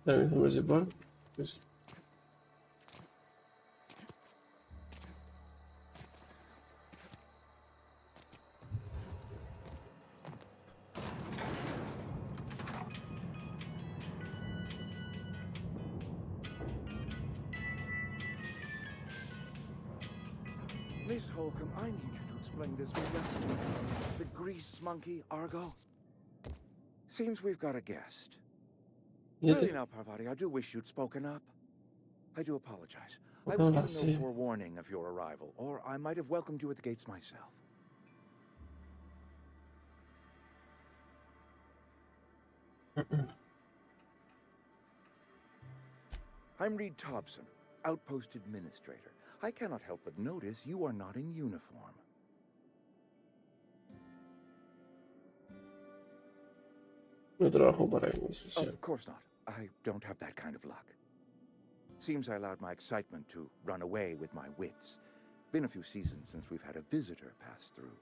La misión principal. Pues, Miss Holcomb, I need you to explain this request. The grease monkey, Argo. Seems we've got a guest. Really now, Parvati, I do wish you'd spoken up. I do apologize. I was given no forewarning of your arrival, or I might have welcomed you at the gates myself. I'm Reed Thompson, Outpost Administrator. I cannot help but notice you are not in uniform. no trabajo para mi especial. Of course not. I don't have that kind of luck. Seems I allowed my excitement to run away with my wits. Been a few seasons since we've had a visitor pass through.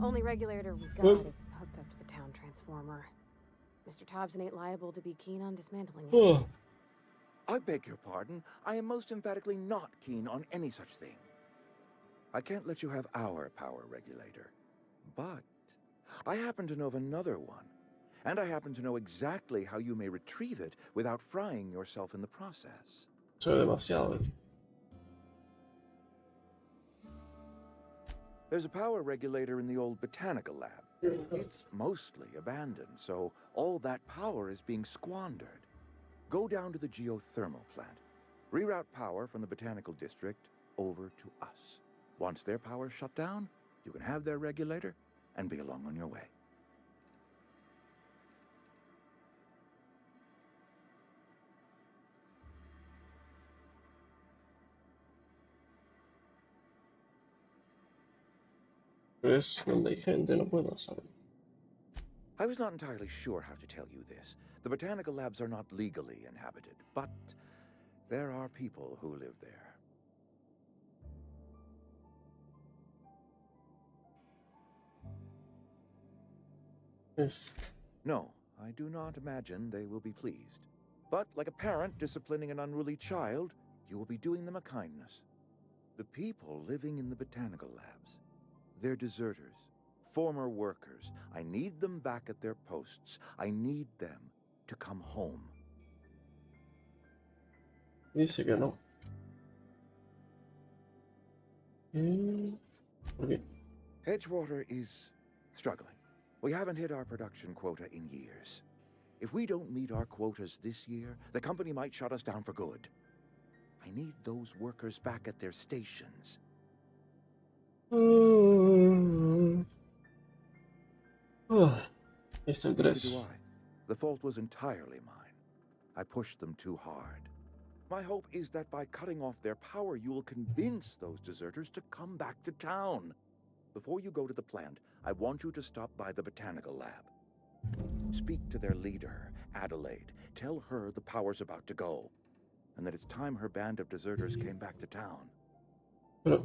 Only regulator we've got is hooked up to the town transformer. Mr. Thompson ain't liable to be keen on dismantling it. I beg your pardon. I am most emphatically not keen on any such thing. I can't let you have our power regulator. But I happen to know of another one. And I happen to know exactly how you may retrieve it without frying yourself in the process. Soy demasiado. There's a power regulator in the old botanical lab. It's mostly abandoned, so all that power is being squandered. Go down to the geothermal plant. Reroute power from the botanical district over to us. Once their power's shut down, you can have their regulator and be along on your way. Es donde hay gente, no puedo hacer. I was not entirely sure how to tell you this. The botanical labs are not legally inhabited, but there are people who live there. Yes. No, I do not imagine they will be pleased. But like a parent disciplining an unruly child, you will be doing them a kindness. The people living in the botanical labs, they're deserters, former workers. I need them back at their posts. I need them to come home. Dice que no. Okay. Edgewater is struggling. We haven't hit our production quota in years. If we don't meet our quotas this year, the company might shut us down for good. I need those workers back at their stations. Está en Neither 3. do I. The fault was entirely mine. I pushed them too hard. My hope is that by cutting off their power, you will convince those deserters to come back to town. Before you go to the plant, I want you to stop by the botanical lab. Speak to their leader, Adelaide. Tell her the power's about to go, and that it's time her band of deserters came back to town. Pero...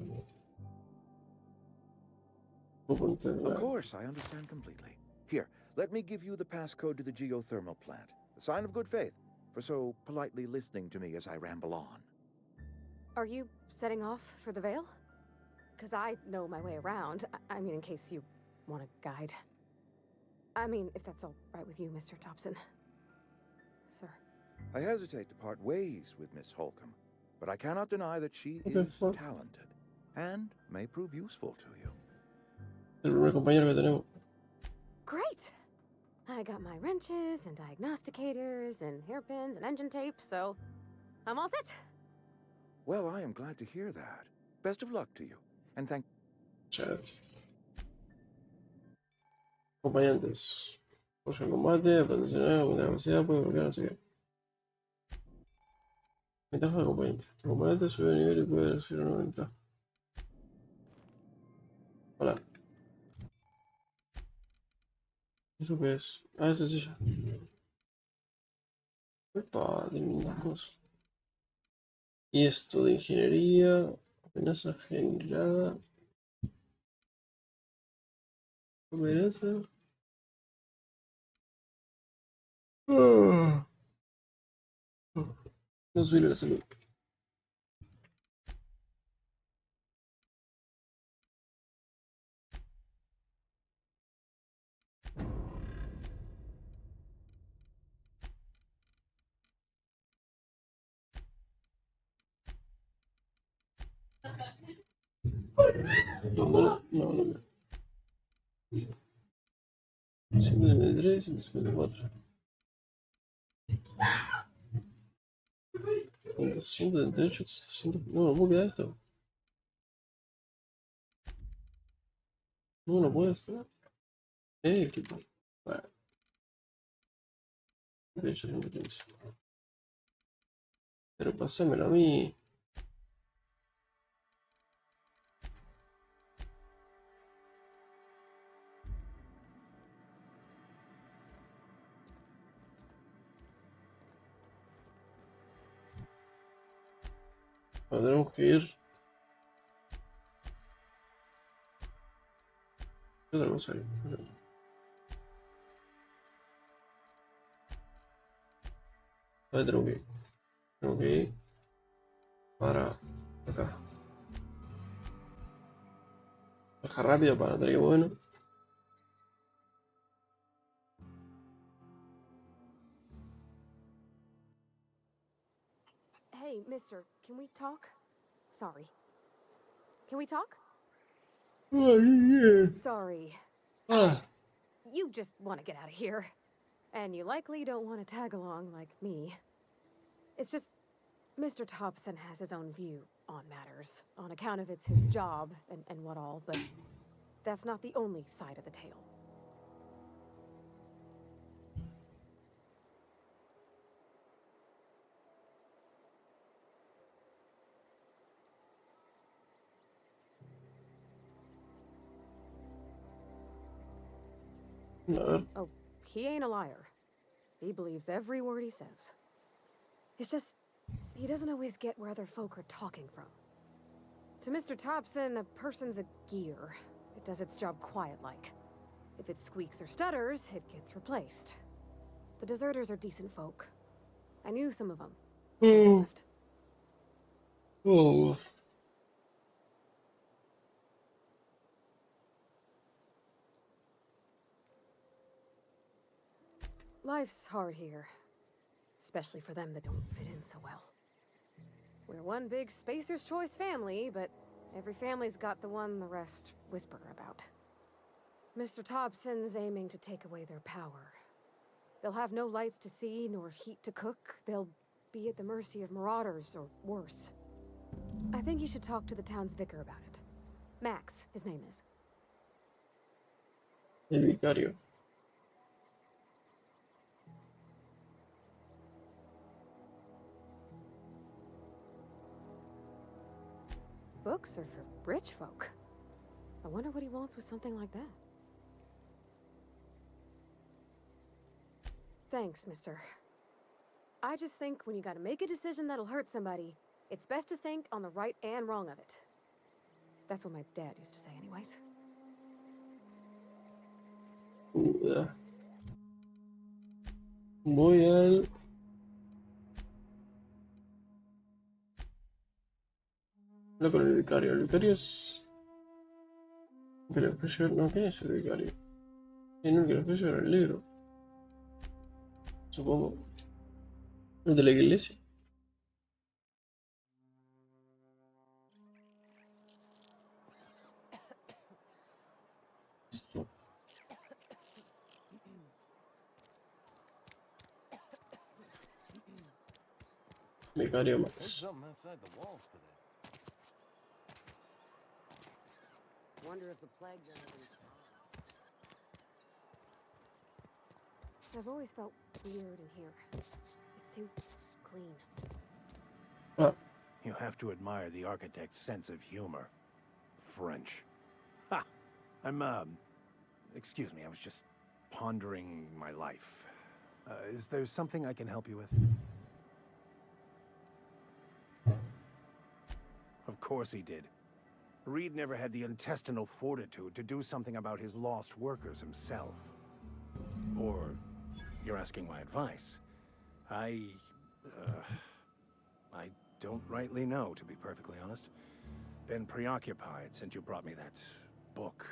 Of course, I understand completely. Here, let me give you the passcode to the geothermal plant. A sign of good faith, for so politely listening to me as I ramble on. Are you setting off for the Vale? Because I know my way around. I mean, in case you want a guide. I mean, if that's all right with you, Mr. Thompson. Sir. I hesitate to part ways with Miss Holcomb, but I cannot deny that she Okay, is fine. talented and may prove useful to you. El primer compañero que tenemos. Great! I got my wrenches and diagnosticators and hairpins and engine tape, so I'm all set. Well, I am glad to hear that. Best of luck to you, and thank... Chat. Acompañantes. Push en combate, acondicionar, aumentar la velocidad, puede bloquear, no sé qué. Ventaja de acompañante. El acompañante sube de nivel y puede recibir una ventaja. Hola. ¿Eso qué es? Ah, esa es ella. Epa, tiene lindas cosas. Y esto de ingeniería, amenaza generada. Amenaza. No subir la salud. No. 173, 154. 178, 800. No puedo quedar esto. No puede estar. Equipo. Bueno. De hecho, no tengo. Pero pásamelo a mí. Ahora tenemos que ir. ¿Qué otra cosa hay? Ahora tengo que ir. Tengo que ir para acá. Baja rápido para tener que bueno. Hey, mister, can we talk? Sorry. Can we talk? Oh, yeah. Sorry. Ah. You just want to get out of here. And you likely don't want to tag along like me. It's just, Mr. Thompson has his own view on matters, on account of it's his job and what all, but that's not the only side of the tale. No. Oh, he ain't a liar. He believes every word he says. It's just, he doesn't always get where other folk are talking from. To Mr. Thompson, a person's a gear. It does its job quiet-like. If it squeaks or stutters, it gets replaced. The deserters are decent folk. I knew some of them. Left. Oh, Life's hard here. Especially for them that don't fit in so well. We're one big Spacer's Choice family, but every family's got the one the rest whisper about. Mr. Thompson's aiming to take away their power. They'll have no lights to see, nor heat to cook. They'll be at the mercy of marauders, or worse. I think you should talk to the town's vicar about it. Max, his name is. el vicario. Books are for rich folk. I wonder what he wants with something like that. Thanks, mister. I just think when you gotta make a decision that'll hurt somebody, it's best to think on the right and wrong of it. That's what my dad used to say anyways. Voy al... Habla con el vicario. El vicario es... Que el precio... No, ¿quién es el vicario? ¿Quién es el precio era el negro? Supongo. El de la iglesia. Vicario There's Max. something outside the walls today. Wonder if the plague got any. I've always felt weird in here. It's too clean. Ah, You have to admire the architect's sense of humor. French. Ha! Excuse me, I was just pondering my life. Is there something I can help you with? Of course he did. Reed never had the intestinal fortitude to do something about his lost workers himself. Or, you're asking my advice. I don't rightly know, to be perfectly honest. Been preoccupied since you brought me that book.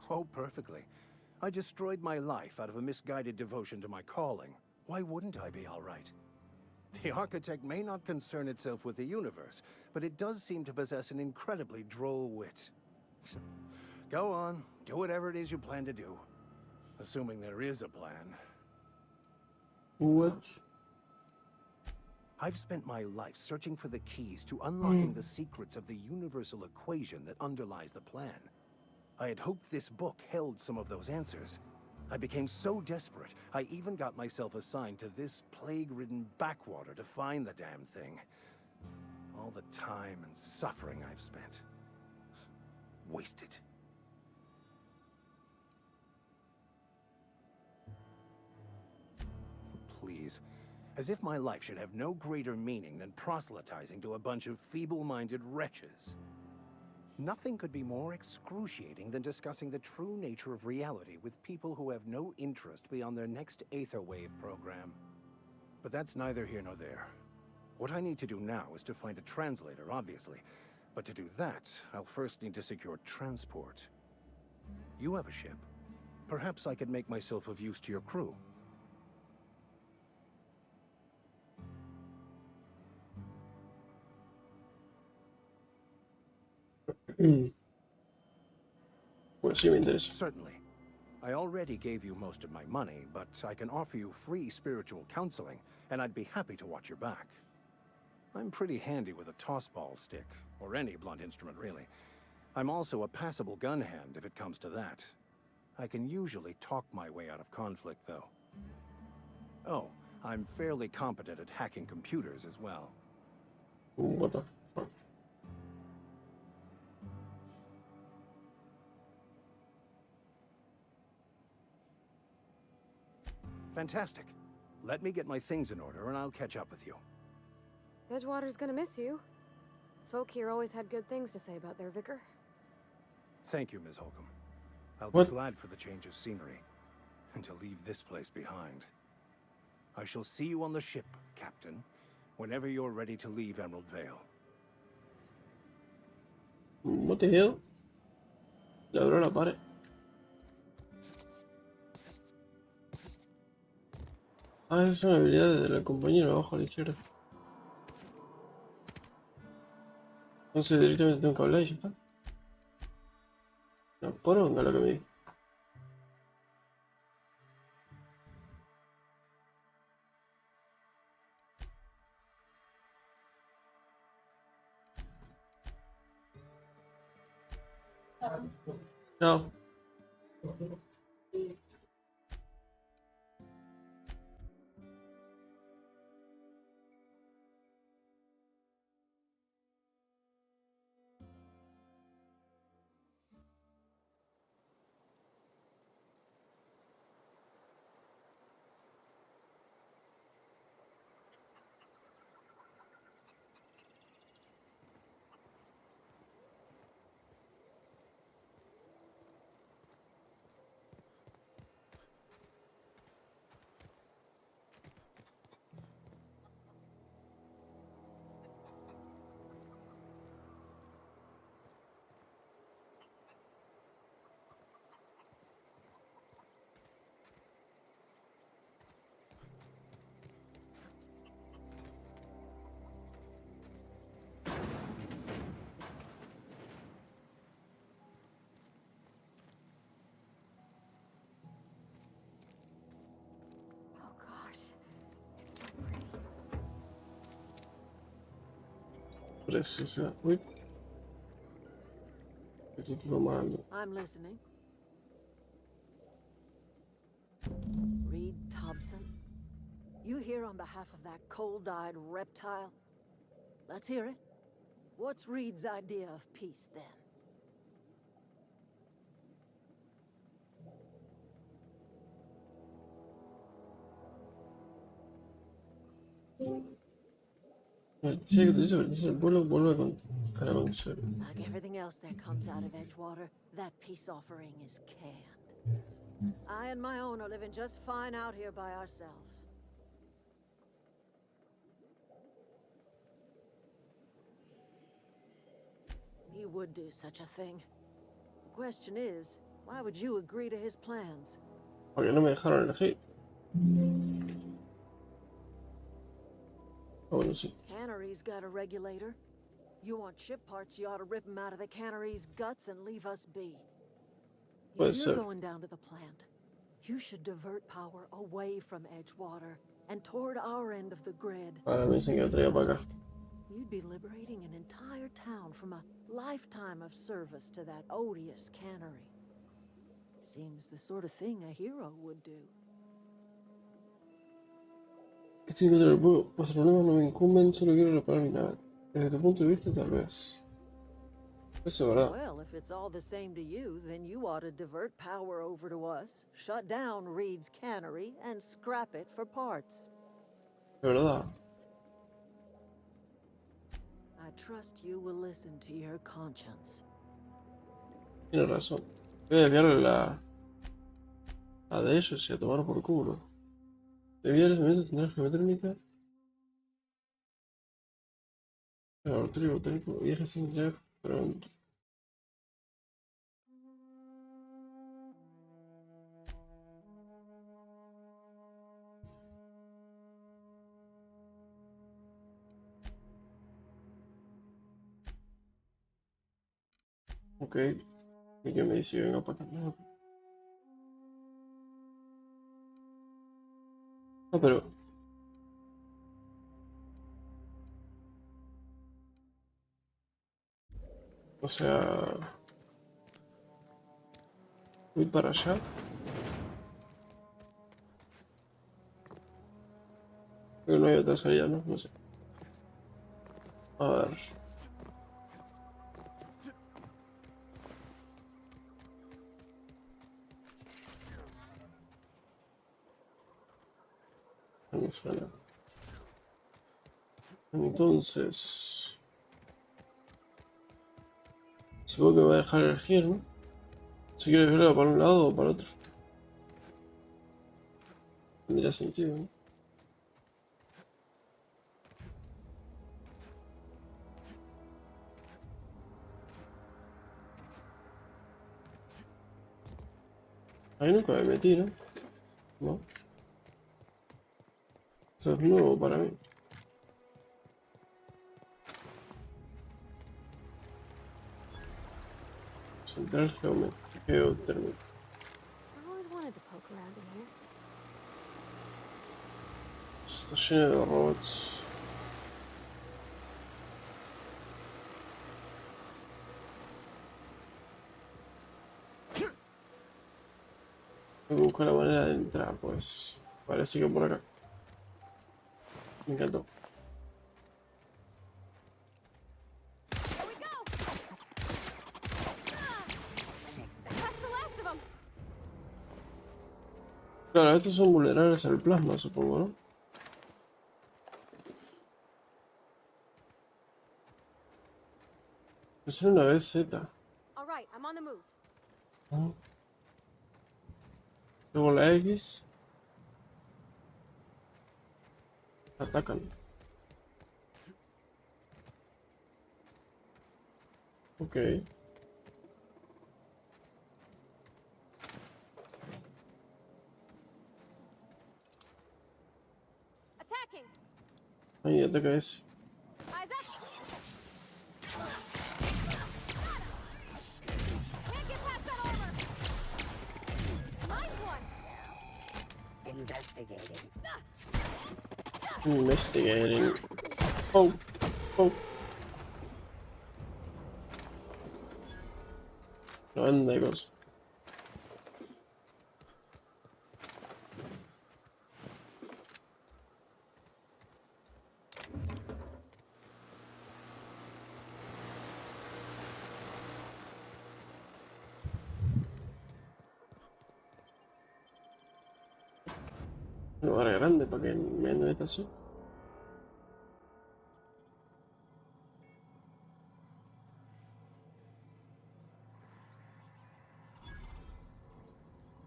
Oh, perfectly. I destroyed my life out of a misguided devotion to my calling. Why wouldn't I be all right? The architect may not concern itself with the universe, but it does seem to possess an incredibly droll wit. Go on, do whatever it is you plan to do. Assuming there is a plan. what? I've spent my life searching for the keys to unlocking the secrets of the universal equation that underlies the plan. I had hoped this book held some of those answers. I became so desperate, I even got myself assigned to this plague-ridden backwater to find the damn thing. All the time and suffering I've spent. Wasted. Please. As if my life should have no greater meaning than proselytizing to a bunch of feeble-minded wretches. Nothing could be more excruciating than discussing the true nature of reality with people who have no interest beyond their next Aetherwave program. But that's neither here nor there. What I need to do now is to find a translator, obviously. But to do that, I'll first need to secure transport. You have a ship. Perhaps I could make myself of use to your crew. Pues sí me interesa. Certainly. I already gave you most of my money, but I can offer you free spiritual counseling, and I'd be happy to watch your back. I'm pretty handy with a tossball stick, or any blunt instrument really. I'm also a passable gun hand if it comes to that. I can usually talk my way out of conflict, though. Oh, I'm fairly competent at hacking computers as well. What the fuck? Fantastic. Let me get my things in order and I'll catch up with you. Edgewater's gonna miss you. Folk here always had good things to say about their vicar. Thank you, Ms. Holcomb. I'll What? be glad for the change of scenery. and to leave this place behind. I shall see you on the ship, Captain, whenever you're ready to leave Emerald Vale. What the hell? Le abro la pared. Ah, esas son habilidades del compañero abajo a la izquierda. Entonces directamente tengo que hablar y ya está. No, poronga lo que me dijo. No. Preciosa. Uy. Estoy tomando. I'm listening. Reed Thompson? You here on behalf of that cold-eyed reptile? Let's hear it. What's Reed's idea of peace, then? Sí, dice el pueblo vuelve a la consola. Like everything else that comes out of Edgewater, that peace offering is canned. I and my own are living just fine out here by ourselves. He would do such a thing. The question is, why would you agree to his plans? Porque no me dejaron elegir. Oh, bueno, sí. Cannery's got a regulator. You want ship parts, you ought to rip them out of the cannery's guts and leave us be. If you're going down to the plant, you should divert power away from Edgewater and toward our end of the grid. Ahora me dicen que lo traiga para acá. You'd be liberating an entire town from a lifetime of service to that odious cannery. Seems the sort of thing a hero would do. Estoy en contra del pueblo. Los problemas no me incumben, solo quiero reparar mi nave. Desde tu punto de vista, tal vez. Eso es verdad. Well, if it's all the same to you, then you ought to divert power over to us, shut down Reed's cannery, and scrap it for parts. Es verdad. I trust you will listen to your conscience. Tienes razón. Voy a desviarle la de ellos y a tomar por culo. Desviar el elemento tendrá geométrica. Laboratorio botánico, viaje sin entrega, pero... Ok. ¿Y qué me dice? Venga para acá. Ah, pero... O sea... Voy para allá. Creo que no hay otra salida, ¿no? No sé. A ver... No me suena. Entonces... Supongo que me va a dejar elegir, ¿no? Si quieres verla para un lado o para otro. Tendría sentido, ¿no? Ahí nunca me metí, ¿no? No. Eso es nuevo para mí. Central geotérmico. I always wanted to poke around in here. Está lleno de robots. Tengo que buscar la manera de entrar, pues. Parece que por acá. Me encantó. Claro, estos son vulnerables al plasma, supongo, ¿no? Es una vez Z. All right, I'm on the move. Luego la X. Atacan. Ok. Attacking. Ahí ataca ese. Eyes up. Can't get past that armor. Nice one. Investigating. Oh. Oh. No anda, cosa. Un lugar grande para que me meta así.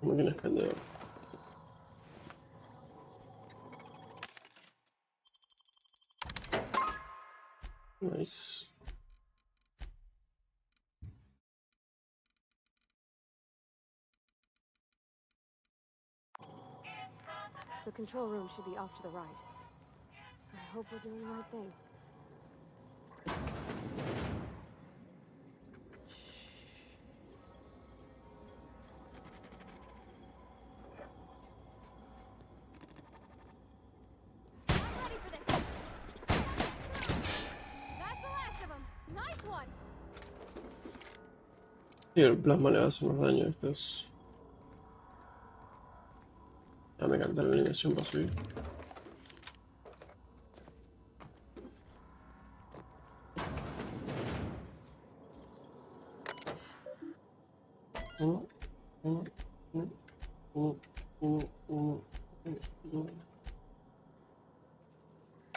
Máquina expendedora. Nice. The control room should be off to the right. I hope we're doing the right thing. Y el plasma le va a hacer más daño a estos. Ya me encanta la animación para subir. Uno.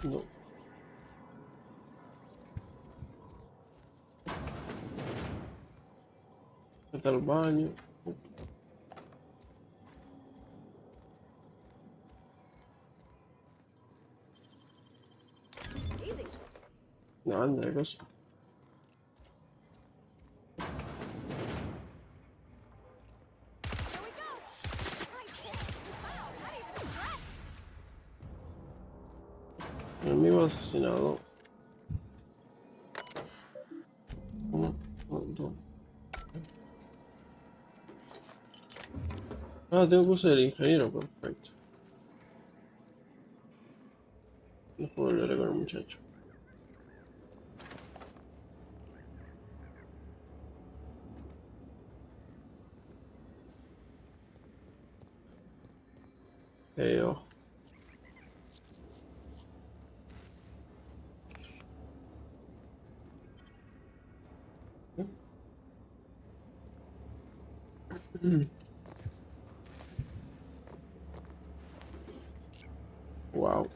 No. Vete al baño. No, anda de cosa. Enemigo asesinado. Uno, dos. Ah, tengo que usar el ingeniero, perfecto. No puedo volver con el muchacho. Ojo. Wow.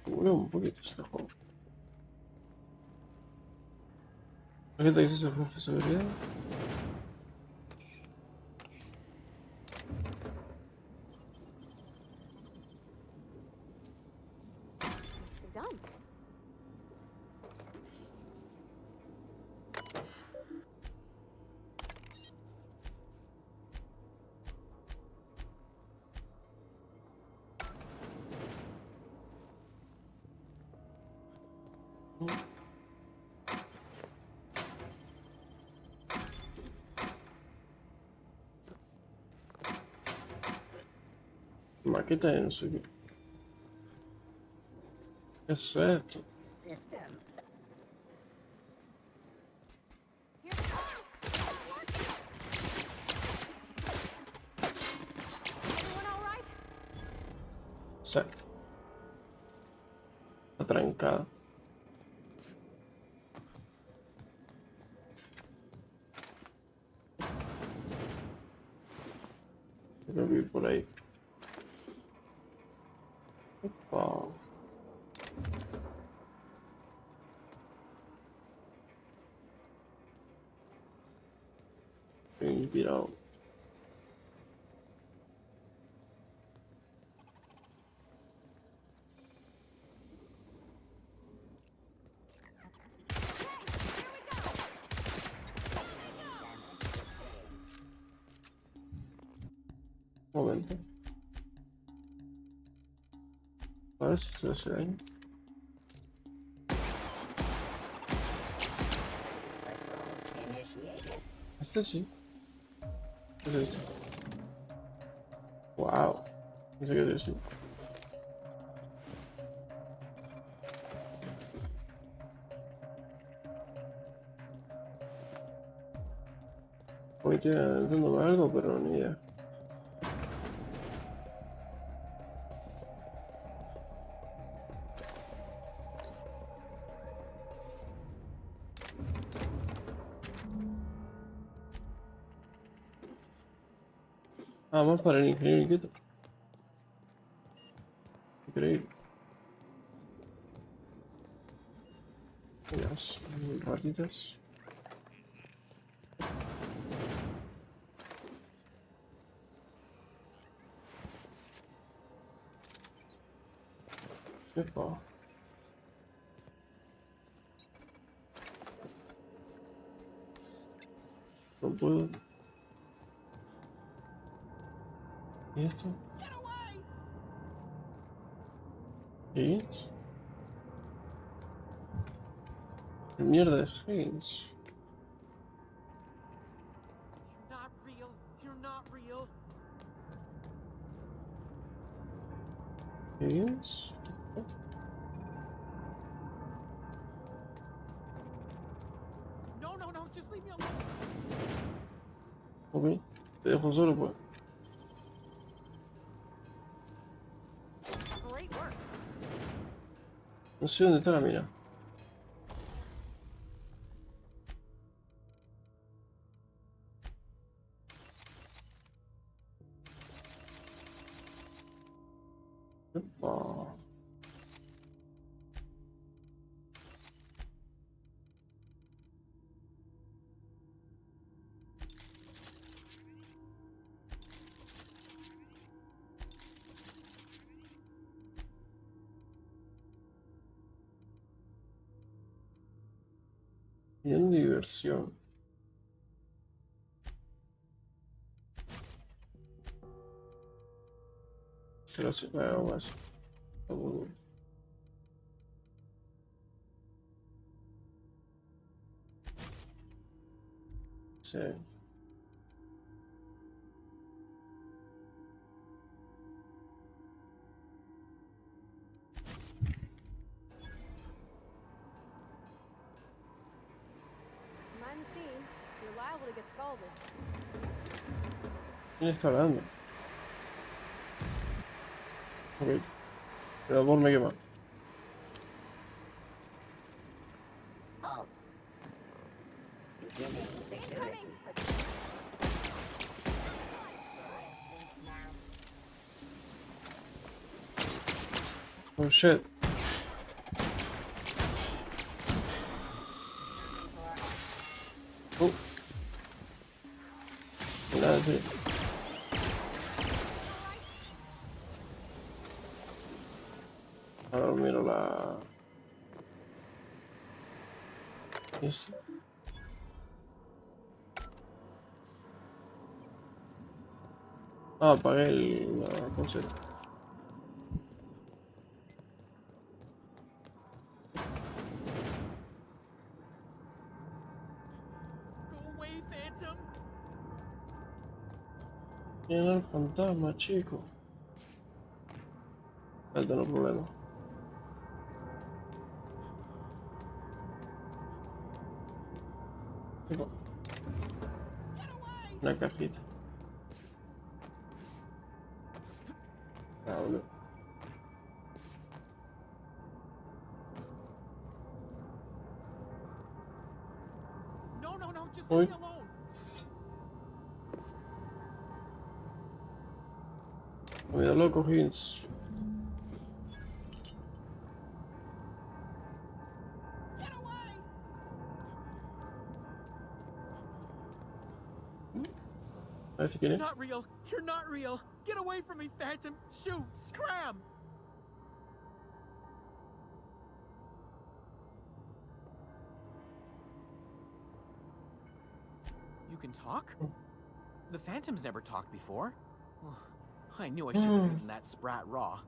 Mueve un poquito este juego. ¿Tarjeta de acceso al jefe de seguridad? done. Maqueta de no sé qué. ¿Qué es esto? Sí. Está trancada. Tengo que ir por ahí. Opa. Estoy inspirado. Un momento. A ver si esto hace daño. Este sí. ¿Qué es esto? Wow. No sé qué decir. Hoy estoy adelantándome algo, pero ni idea. Ah, más para el ingeniero inquieto. Increíble. Unas ratitas. Epa. No puedo. ¿Y esto? ¿Qué es? ¿Qué mierda es Higgins? Not real. You're not real. Higgins? No, no, no. Just leave me alone. Ok. Te dejo solo, pues. Great work. No sé dónde está la mina. Epa. Bien diversión. Se lo hace algo así. Sí. Mind steam. You're liable to get scalded. ¿Quién está hablando? Ok. El amor me quema. Oh shit. Nada, sí. Ahora miro la... Esto. Ah, apagué la pulsera. Go away, Phantom. ¿Quién era el fantasma, chico? Él tiene un problema. Tipo, una cajita. Ah, boludo. No, no, no, just Uy. leave me alone. Cuidado loco, Higgins. Get away! A ver si quiere. You're not real. You're not real. Get away from me, Phantom. Shoot! Scram! You can talk? The Phantom's never talked before. I knew I should have eaten that sprat raw.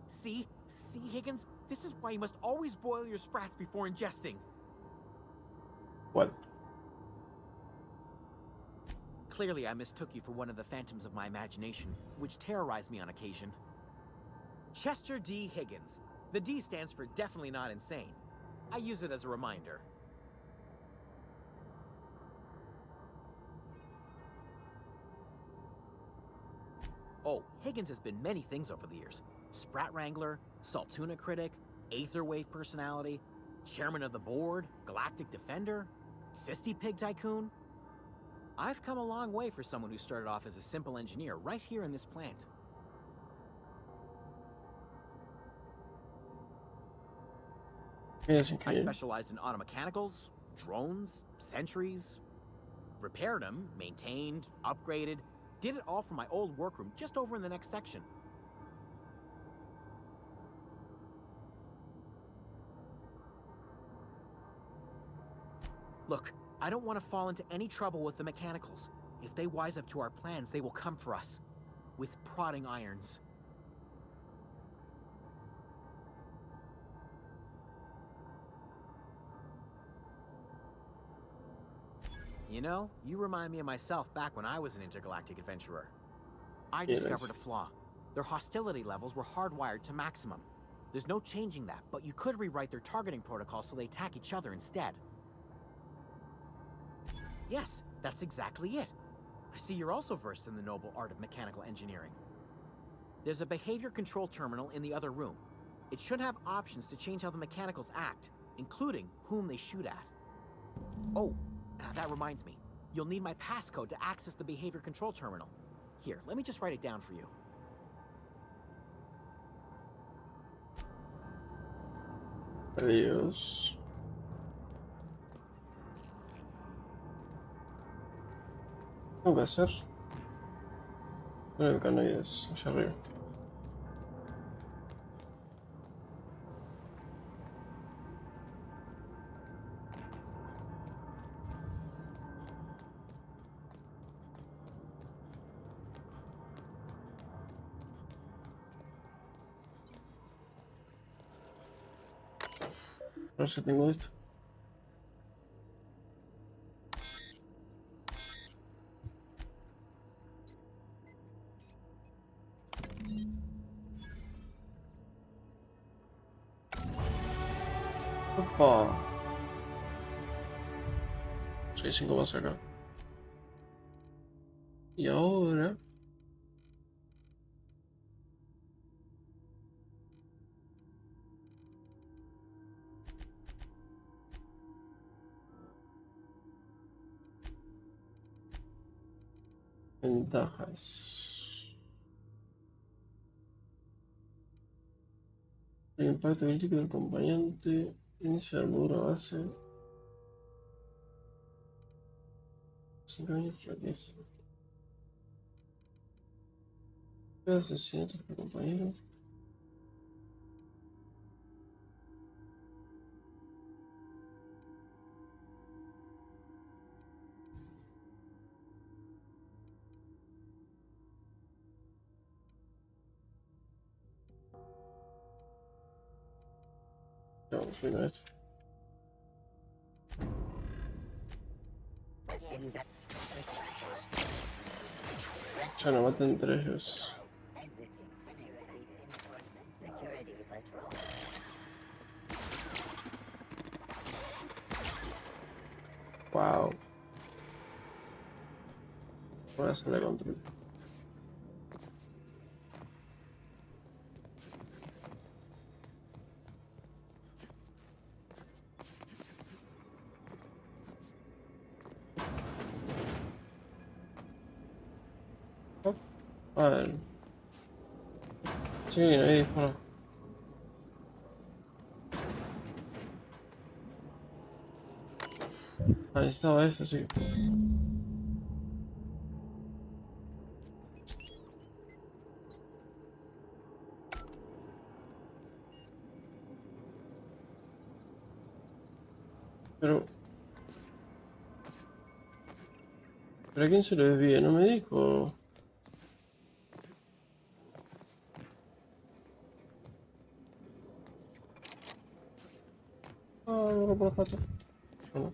See? See, Higgins? This is why you must always boil your sprats before ingesting. What? Clearly, I mistook you for one of the phantoms of my imagination, which terrorized me on occasion. Chester D. Higgins. The D stands for definitely not insane. I use it as a reminder. Oh, Higgins has been many things over the years. Sprat Wrangler, Saltuna Critic, Aetherwave Personality, Chairman of the Board, Galactic Defender, Sisty Pig Tycoon. I've come a long way for someone who started off as a simple engineer right here in this plant. Yes, I specialized in automechanicals, drones, sentries, repaired them, maintained, upgraded, did it all from my old workroom just over in the next section. Look, I don't want to fall into any trouble with the mechanicals. If they wise up to our plans, they will come for us. With prodding irons. You know, you remind me of myself back when I was an intergalactic adventurer. I discovered a flaw. Their hostility levels were hardwired to maximum. There's no changing that, but you could rewrite their targeting protocol so they attack each other instead. Yes, that's exactly it. I see you're also versed in the noble art of mechanical engineering. There's a behavior control terminal in the other room. It should have options to change how the mechanicals act, including whom they shoot at. Oh, that reminds me. You'll need my passcode to access the behavior control terminal. Here, let me just write it down for you. Adiós. ¿Qué voy a hacer? El canoides, allá arriba. A ver si tengo esto. Opa. 6-5 más acá. Y ahora... Ventajas. El impacto crítico del acompañante. Inicia la armadura base. 5 años flaqueza. Asesinatos por compañero. Vamos viendo esto. Ya no maten entre ellos. Wow. Voy a hacerle control. A ver. Sí, ahí dispara. Ah, necesitaba eso, sí. Pero ¿a quién se lo desvía? ¿No me dijo? Ah, no por la pata. Bueno.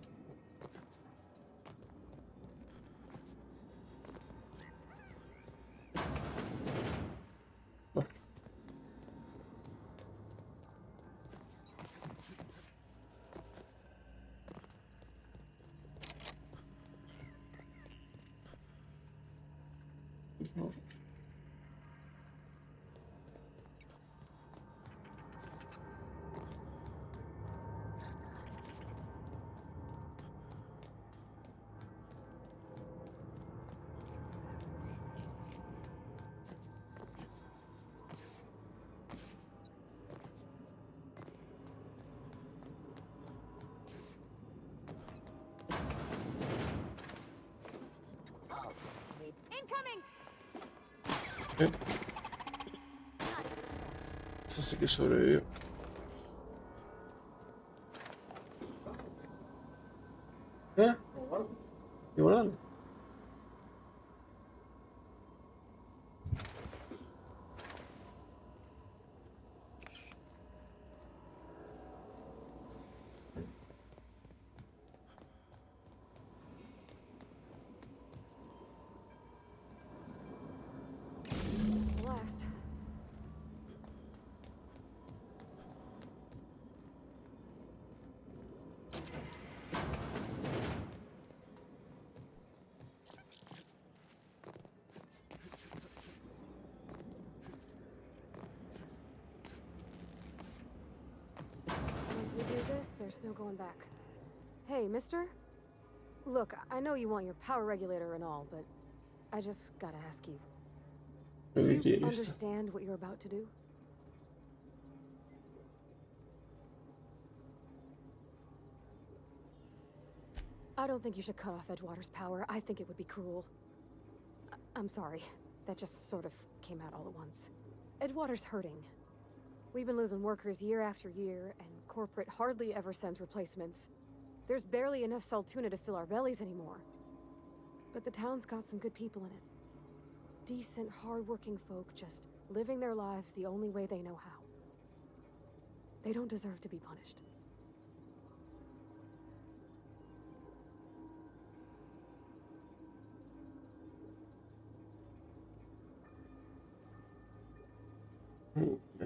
Bueno. Eso sí que sobrevivió. ¿Eh? ¿Y volando? Last. Once we do this, there's no going back. Hey, mister? Look, I know you want your power regulator and all, but I just gotta ask you. Do you understand what you're about to do? I don't think you should cut off Edgewater's power. I think it would be cruel. I'm sorry. That just sort of came out all at once. Edgewater's hurting. We've been losing workers year after year, and corporate hardly ever sends replacements. There's barely enough Saltuna to fill our bellies anymore. But the town's got some good people in it. Decent, hard-working folk just living their lives the only way they know how. They don't deserve to be punished.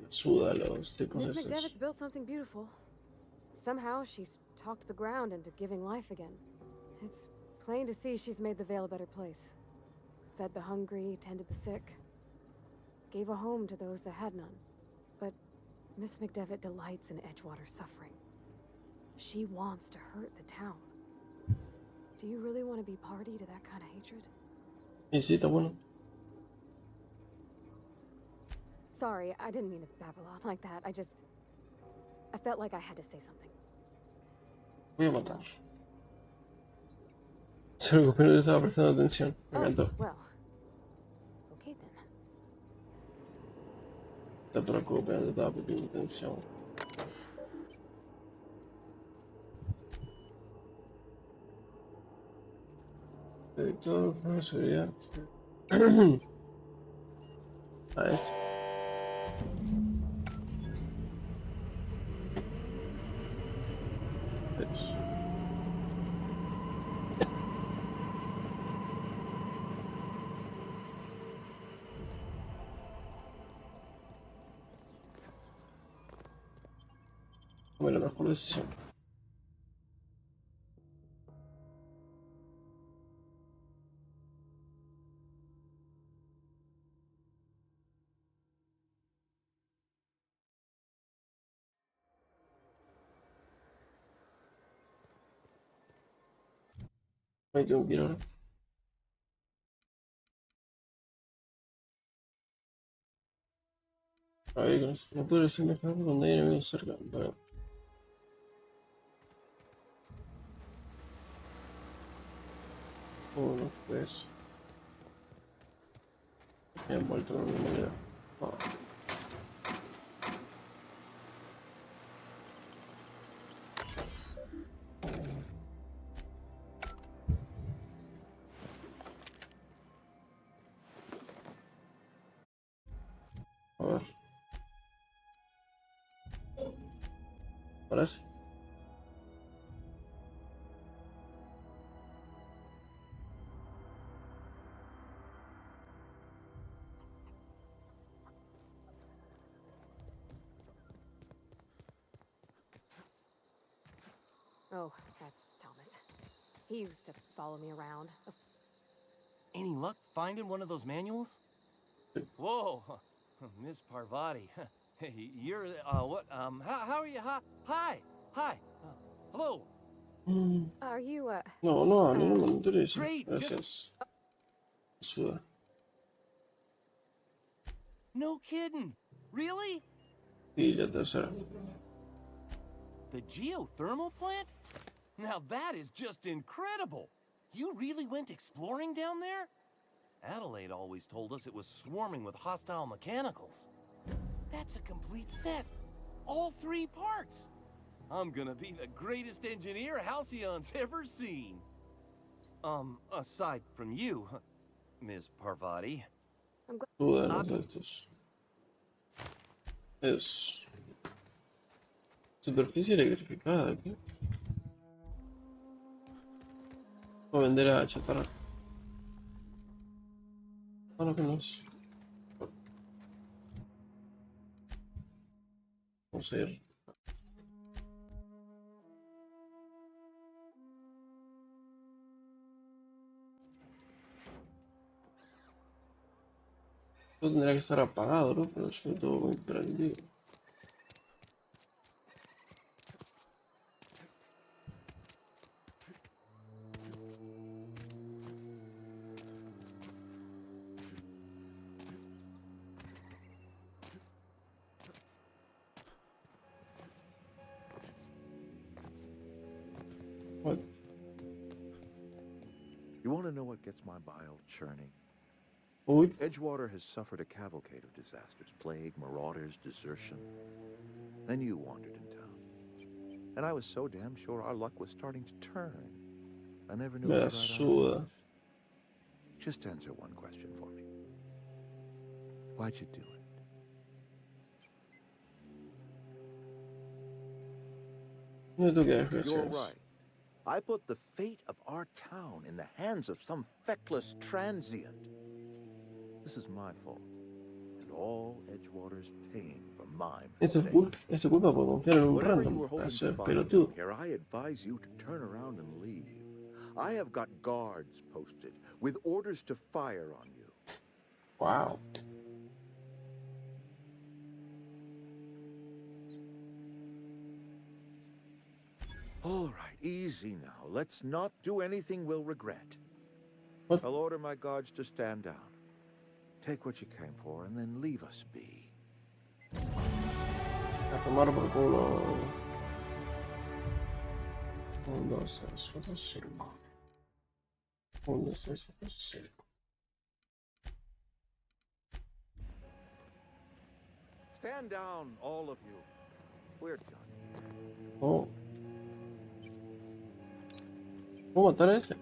Suda los tipos Miss esos. McDevitt's built something beautiful. Somehow she's talked the ground into giving life again. It's plain to see she's made the Vale a better place. Fed the hungry, tended the sick. Gave a home to those that had none. But Miss McDevitt delights in Edgewater's suffering. She wants to hurt the town. Do you really want to be party to that kind of hatred? Y sí, está bueno. Sorry, I didn't mean to babble on like that. I felt like I had to say something. Voy a matar. Se lo que no estaba prestando atención. Me encantó. Well, okay then. No te preocupes, no te estaba prestando atención. Editor, seguridad. A este. Fue la mejor decisión. Hay que ir ahora. A ver, no puede ser mejor cuando hay enemigos cerca. Vale. Uno, pues. Me han vuelto a la normalidad. A ver. Parece. Oh, that's Thomas. He used to follow me around. Any luck finding one of those manuals? Whoa, Miss Parvati. Hey, you're, what, how are you? Hi, hello. Are you, No, no, no me interesa. Great, Gracias. Suda. No kidding. Really? Y la tercera. The geothermal plant? Now that is just incredible. You really went exploring down there? Adelaide always told us it was swarming with hostile mechanicals. That's a complete set. All 3 parts. I'm gonna be the greatest engineer Halcyon's ever seen. Aside from you, Ms. Parvati. Suda los de estos. Es. Superficie electrificada, ¿qué? O vender a chatarra. Ahora que no es. Vamos a ir. Esto tendría que estar apagado, ¿no? Pero yo lo tengo muy prendido. What? You want to know what gets my bile churning? Uy. Edgewater has suffered a cavalcade of disasters. Plague, marauders, desertion. Then you wandered in town. And I was so damn sure our luck was starting to turn. I never knew Me la what suda. Just answer one question for me. Why'd you do it? No tengo que dar You're expresiones. right. I put the fate of our town in the hands of some feckless transient. This is my fault. And all Edgewater's paying for my Esto mistake. es culpa por confiar en un Whatever you random. were hoping Eso to es find pelotudo. here, I advise you to turn around and leave. I have got guards posted with orders to fire on you. Wow. All right, easy now. Let's not do anything we'll regret. What? I'll order my guards to stand down. Take what you came for and then leave us be. A tomar por culo. 1, 2, 3, 4, 5. 1, 2, 3, 4, 5. Stand down, all of you. We're done. Oh. ¿Puedo matar a ese?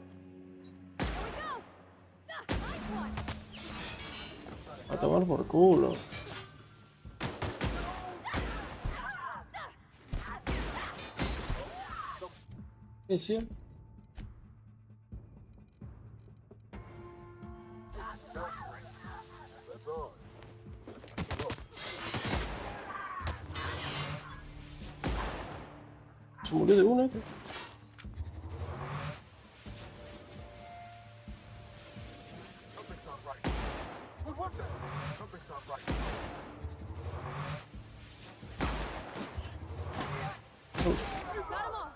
A tomar por culo. ¿Qué sí? That's all. Se murió de una. Tío. Something's not right. What was that? Something's not right.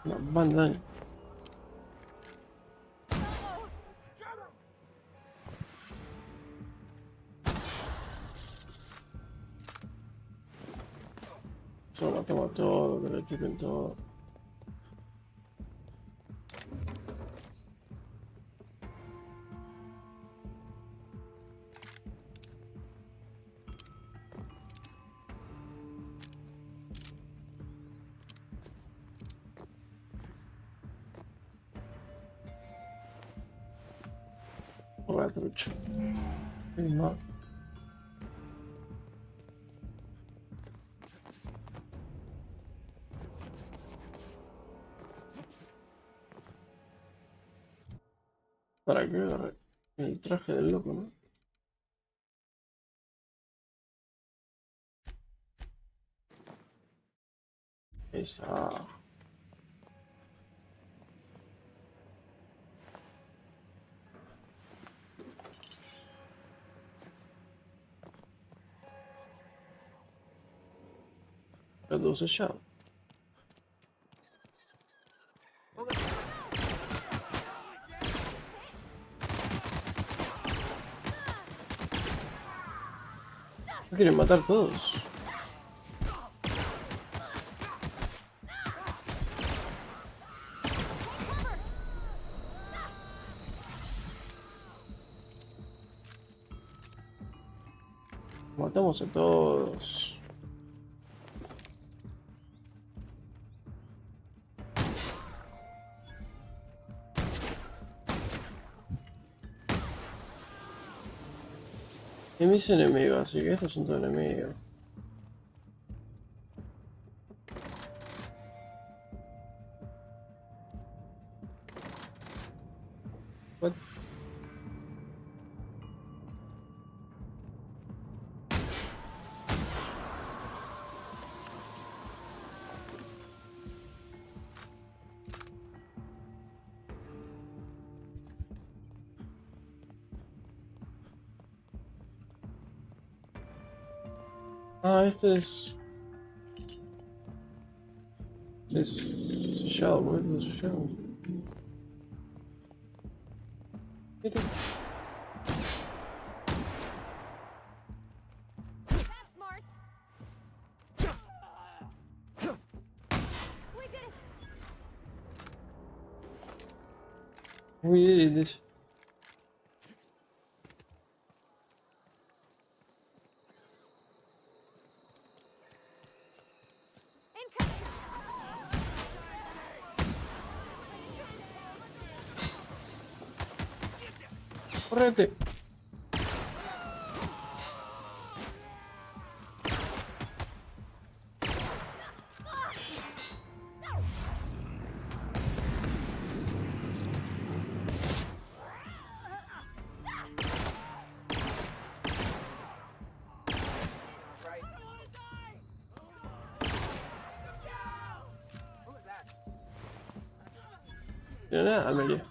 Una banda de daño. Se lo matamos a todo, que lo equipen todo. Hola, trucho. No. ¿Para qué agarré el traje del loco, no? Esa. Reduce shot. Me quieren matar todos. Matamos a todos. Y mis enemigos, así que estos son todos enemigos. What? Ah, este es... Es... Shadow, ¿no? Es Shadow. Mira. We did this. Correte. De nada, Amelia.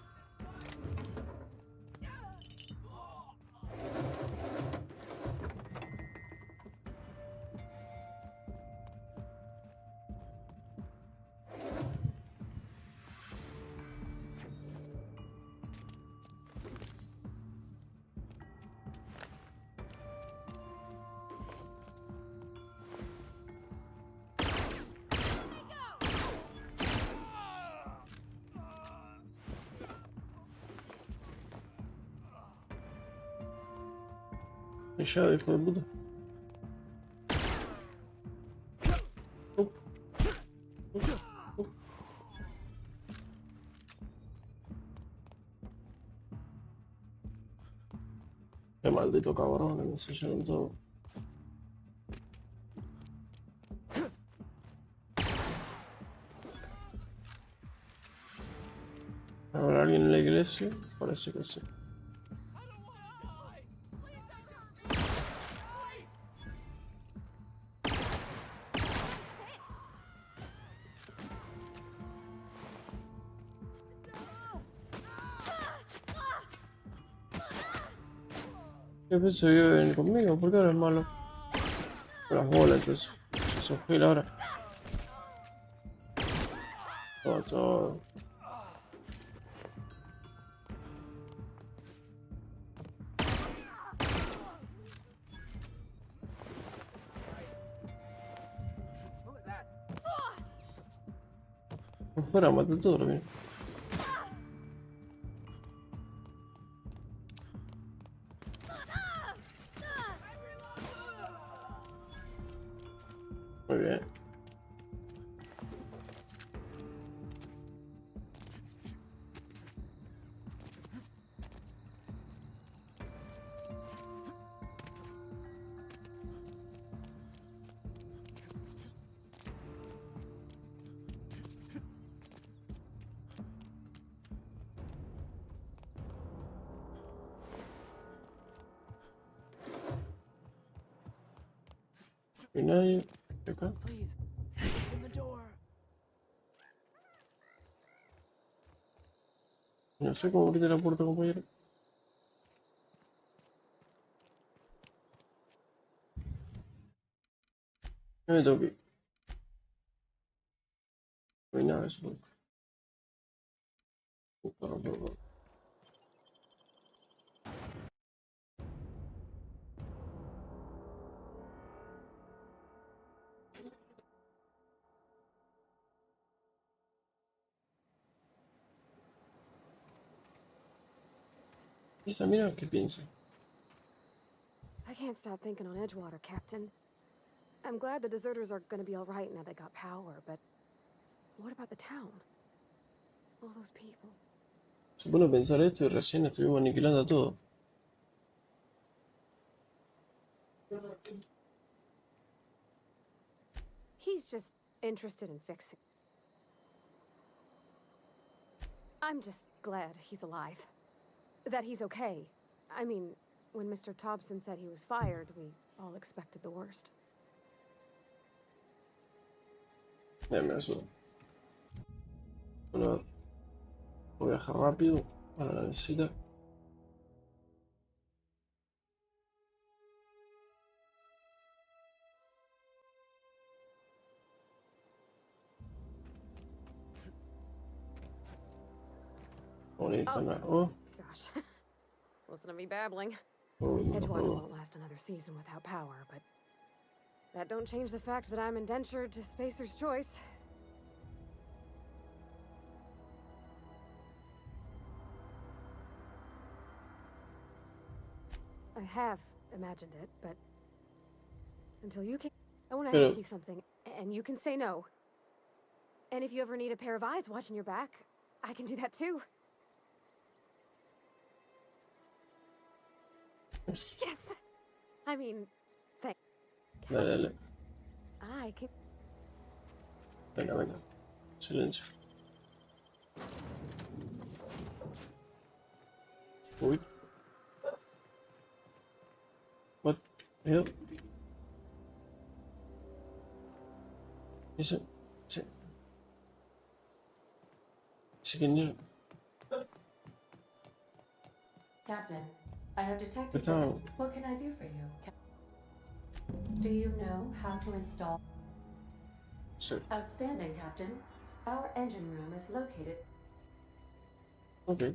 Fechado, hijo de puta. Qué maldito cabrón, me enseñaron todo. ¿Habrá alguien en la iglesia? Parece que sí. Yo pensé que iba a venir conmigo, porque ahora es malo. Con las bolas, entonces. Eso es gel ahora. Todo. Fuera, mata todo, mira. Muy bien. ¿Y nadie? Acá. Please, open the door. No sé cómo abrir la puerta, compañero. No me toque. No hay nada de eso. Por. Esa, mira, ¿qué piensa? I can't stop thinking on Edgewater, Captain. I'm glad the deserters are gonna be alright now they got power, but what about the town? All those people. Se pone a pensar esto y recién estuvimos aniquilando a todo. He's just interested in fixing. I'm just glad he's alive. That he's okay. I mean, when Mr. Thompson said he was fired, we all expected the worst. Déjame eso. Bueno, voy a viajar rápido a la navecita. Bonita, ¿no? Gosh. Listen to me babbling. Oh, Edgewater no. won't last another season without power, but that don't change the fact that I'm indentured to Spacer's Choice. I have imagined it, but until you can, I want to ask you something, and you can say no. And if you ever need a pair of eyes watching your back, I can do that too. Yes! I mean, thank. Dale, dale. I can. Venga, venga. Silencio. Uy. What the hell? Ese que ni... Captain, I have detected. Está... What can I do for you? Do you know how to install? Sí. Outstanding, Captain. Our engine room is located. Ok.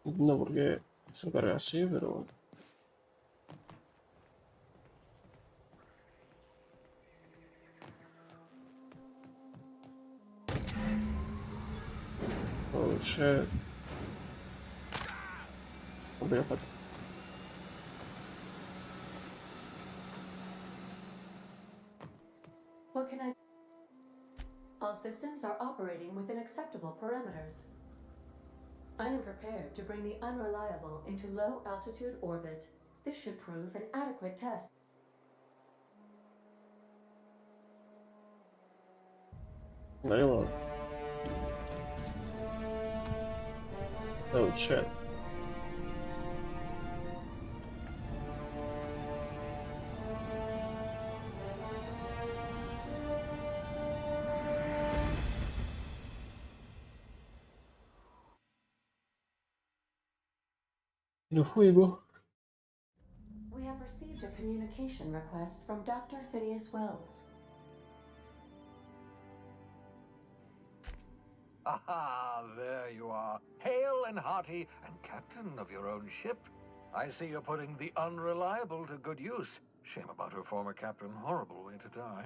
No entiendo por qué se carga así, pero bueno. Oh shit. Rompe la pata. What can I? All systems are operating within acceptable parameters. I am prepared to bring the unreliable into low altitude orbit. This should prove an adequate test. Vale, bueno. Oh shit. Nos fuimos. We have received a communication request from Dr. Phineas Wells. Aha, there you are, hale and hearty, and captain of your own ship. I see you're putting the Unreliable to good use. Shame about her former captain. Horrible way to die.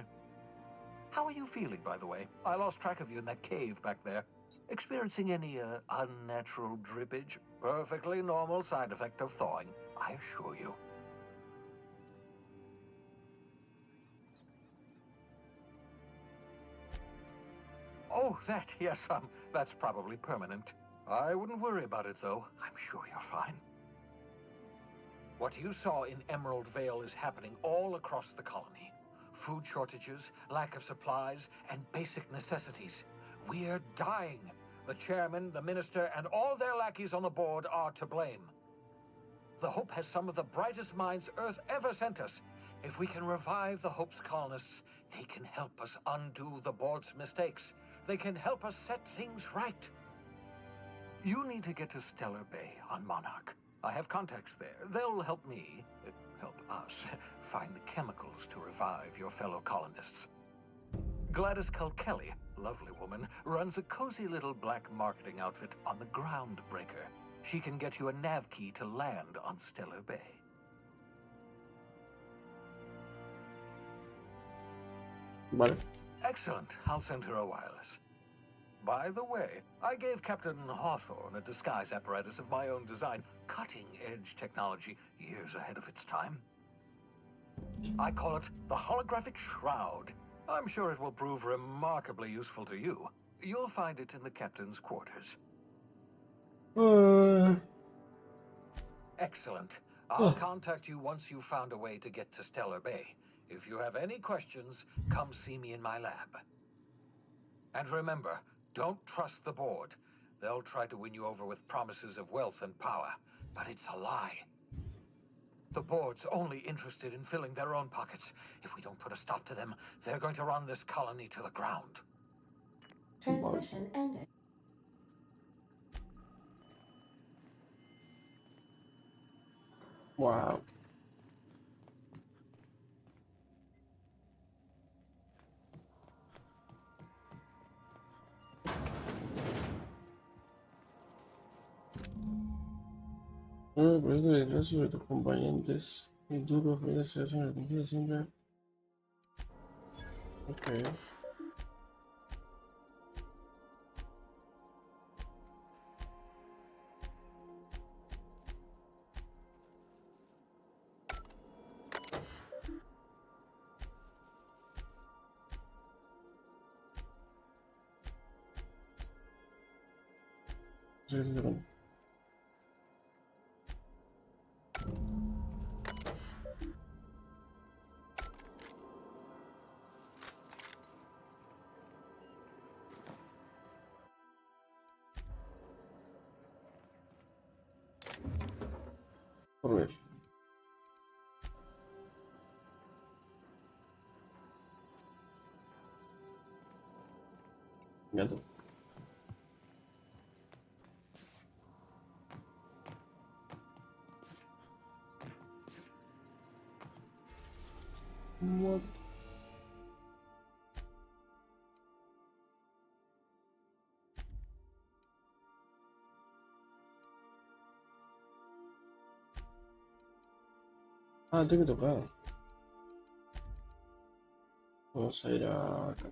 How are you feeling, by the way? I lost track of you in that cave back there. Experiencing any, unnatural drippage? Perfectly normal side effect of thawing, I assure you. Oh, that, yes, that's probably permanent. I wouldn't worry about it, though. I'm sure you're fine. What you saw in Emerald Vale is happening all across the colony. Food shortages, lack of supplies, and basic necessities. We're dying. The chairman, the minister, and all their lackeys on the board are to blame. The Hope has some of the brightest minds Earth ever sent us. If we can revive the Hope's colonists, they can help us undo the board's mistakes. They can help us set things right. You need to get to Stellar Bay on Monarch. I have contacts there. They'll help me, help us, find the chemicals to revive your fellow colonists. Gladys Culkelly, lovely woman, runs a cozy little black marketing outfit on the Groundbreaker. She can get you a nav key to land on Stellar Bay. Vale. Excellent. I'll send her a wireless. By the way, I gave Captain Hawthorne a disguise apparatus of my own design, cutting-edge technology, years ahead of its time. I call it the Holographic Shroud. I'm sure it will prove remarkably useful to you. You'll find it in the captain's quarters. Excellent. I'll contact you once you've found a way to get to Stellar Bay. If you have any questions, come see me in my lab. And remember, don't trust the board. They'll try to win you over with promises of wealth and power, but it's a lie. The board's only interested in filling their own pockets. If we don't put a stop to them, they're going to run this colony to the ground. Transmission ended. Wow. No, por eso detrás sobre tus compañeros y tú los puedes hacer en el sentido siempre. Ok. Sí, sí, sí. Por ver. Gato. What? Ah, tengo que tocar. Vamos a ir a acá.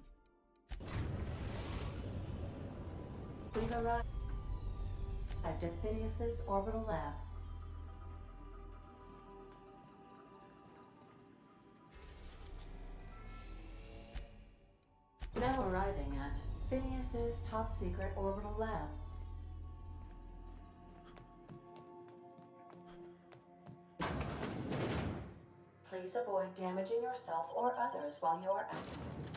We've arrived at Phineas's orbital lab. Now arriving at Phineas's top secret orbital lab. Please avoid damaging yourself or others while you are out.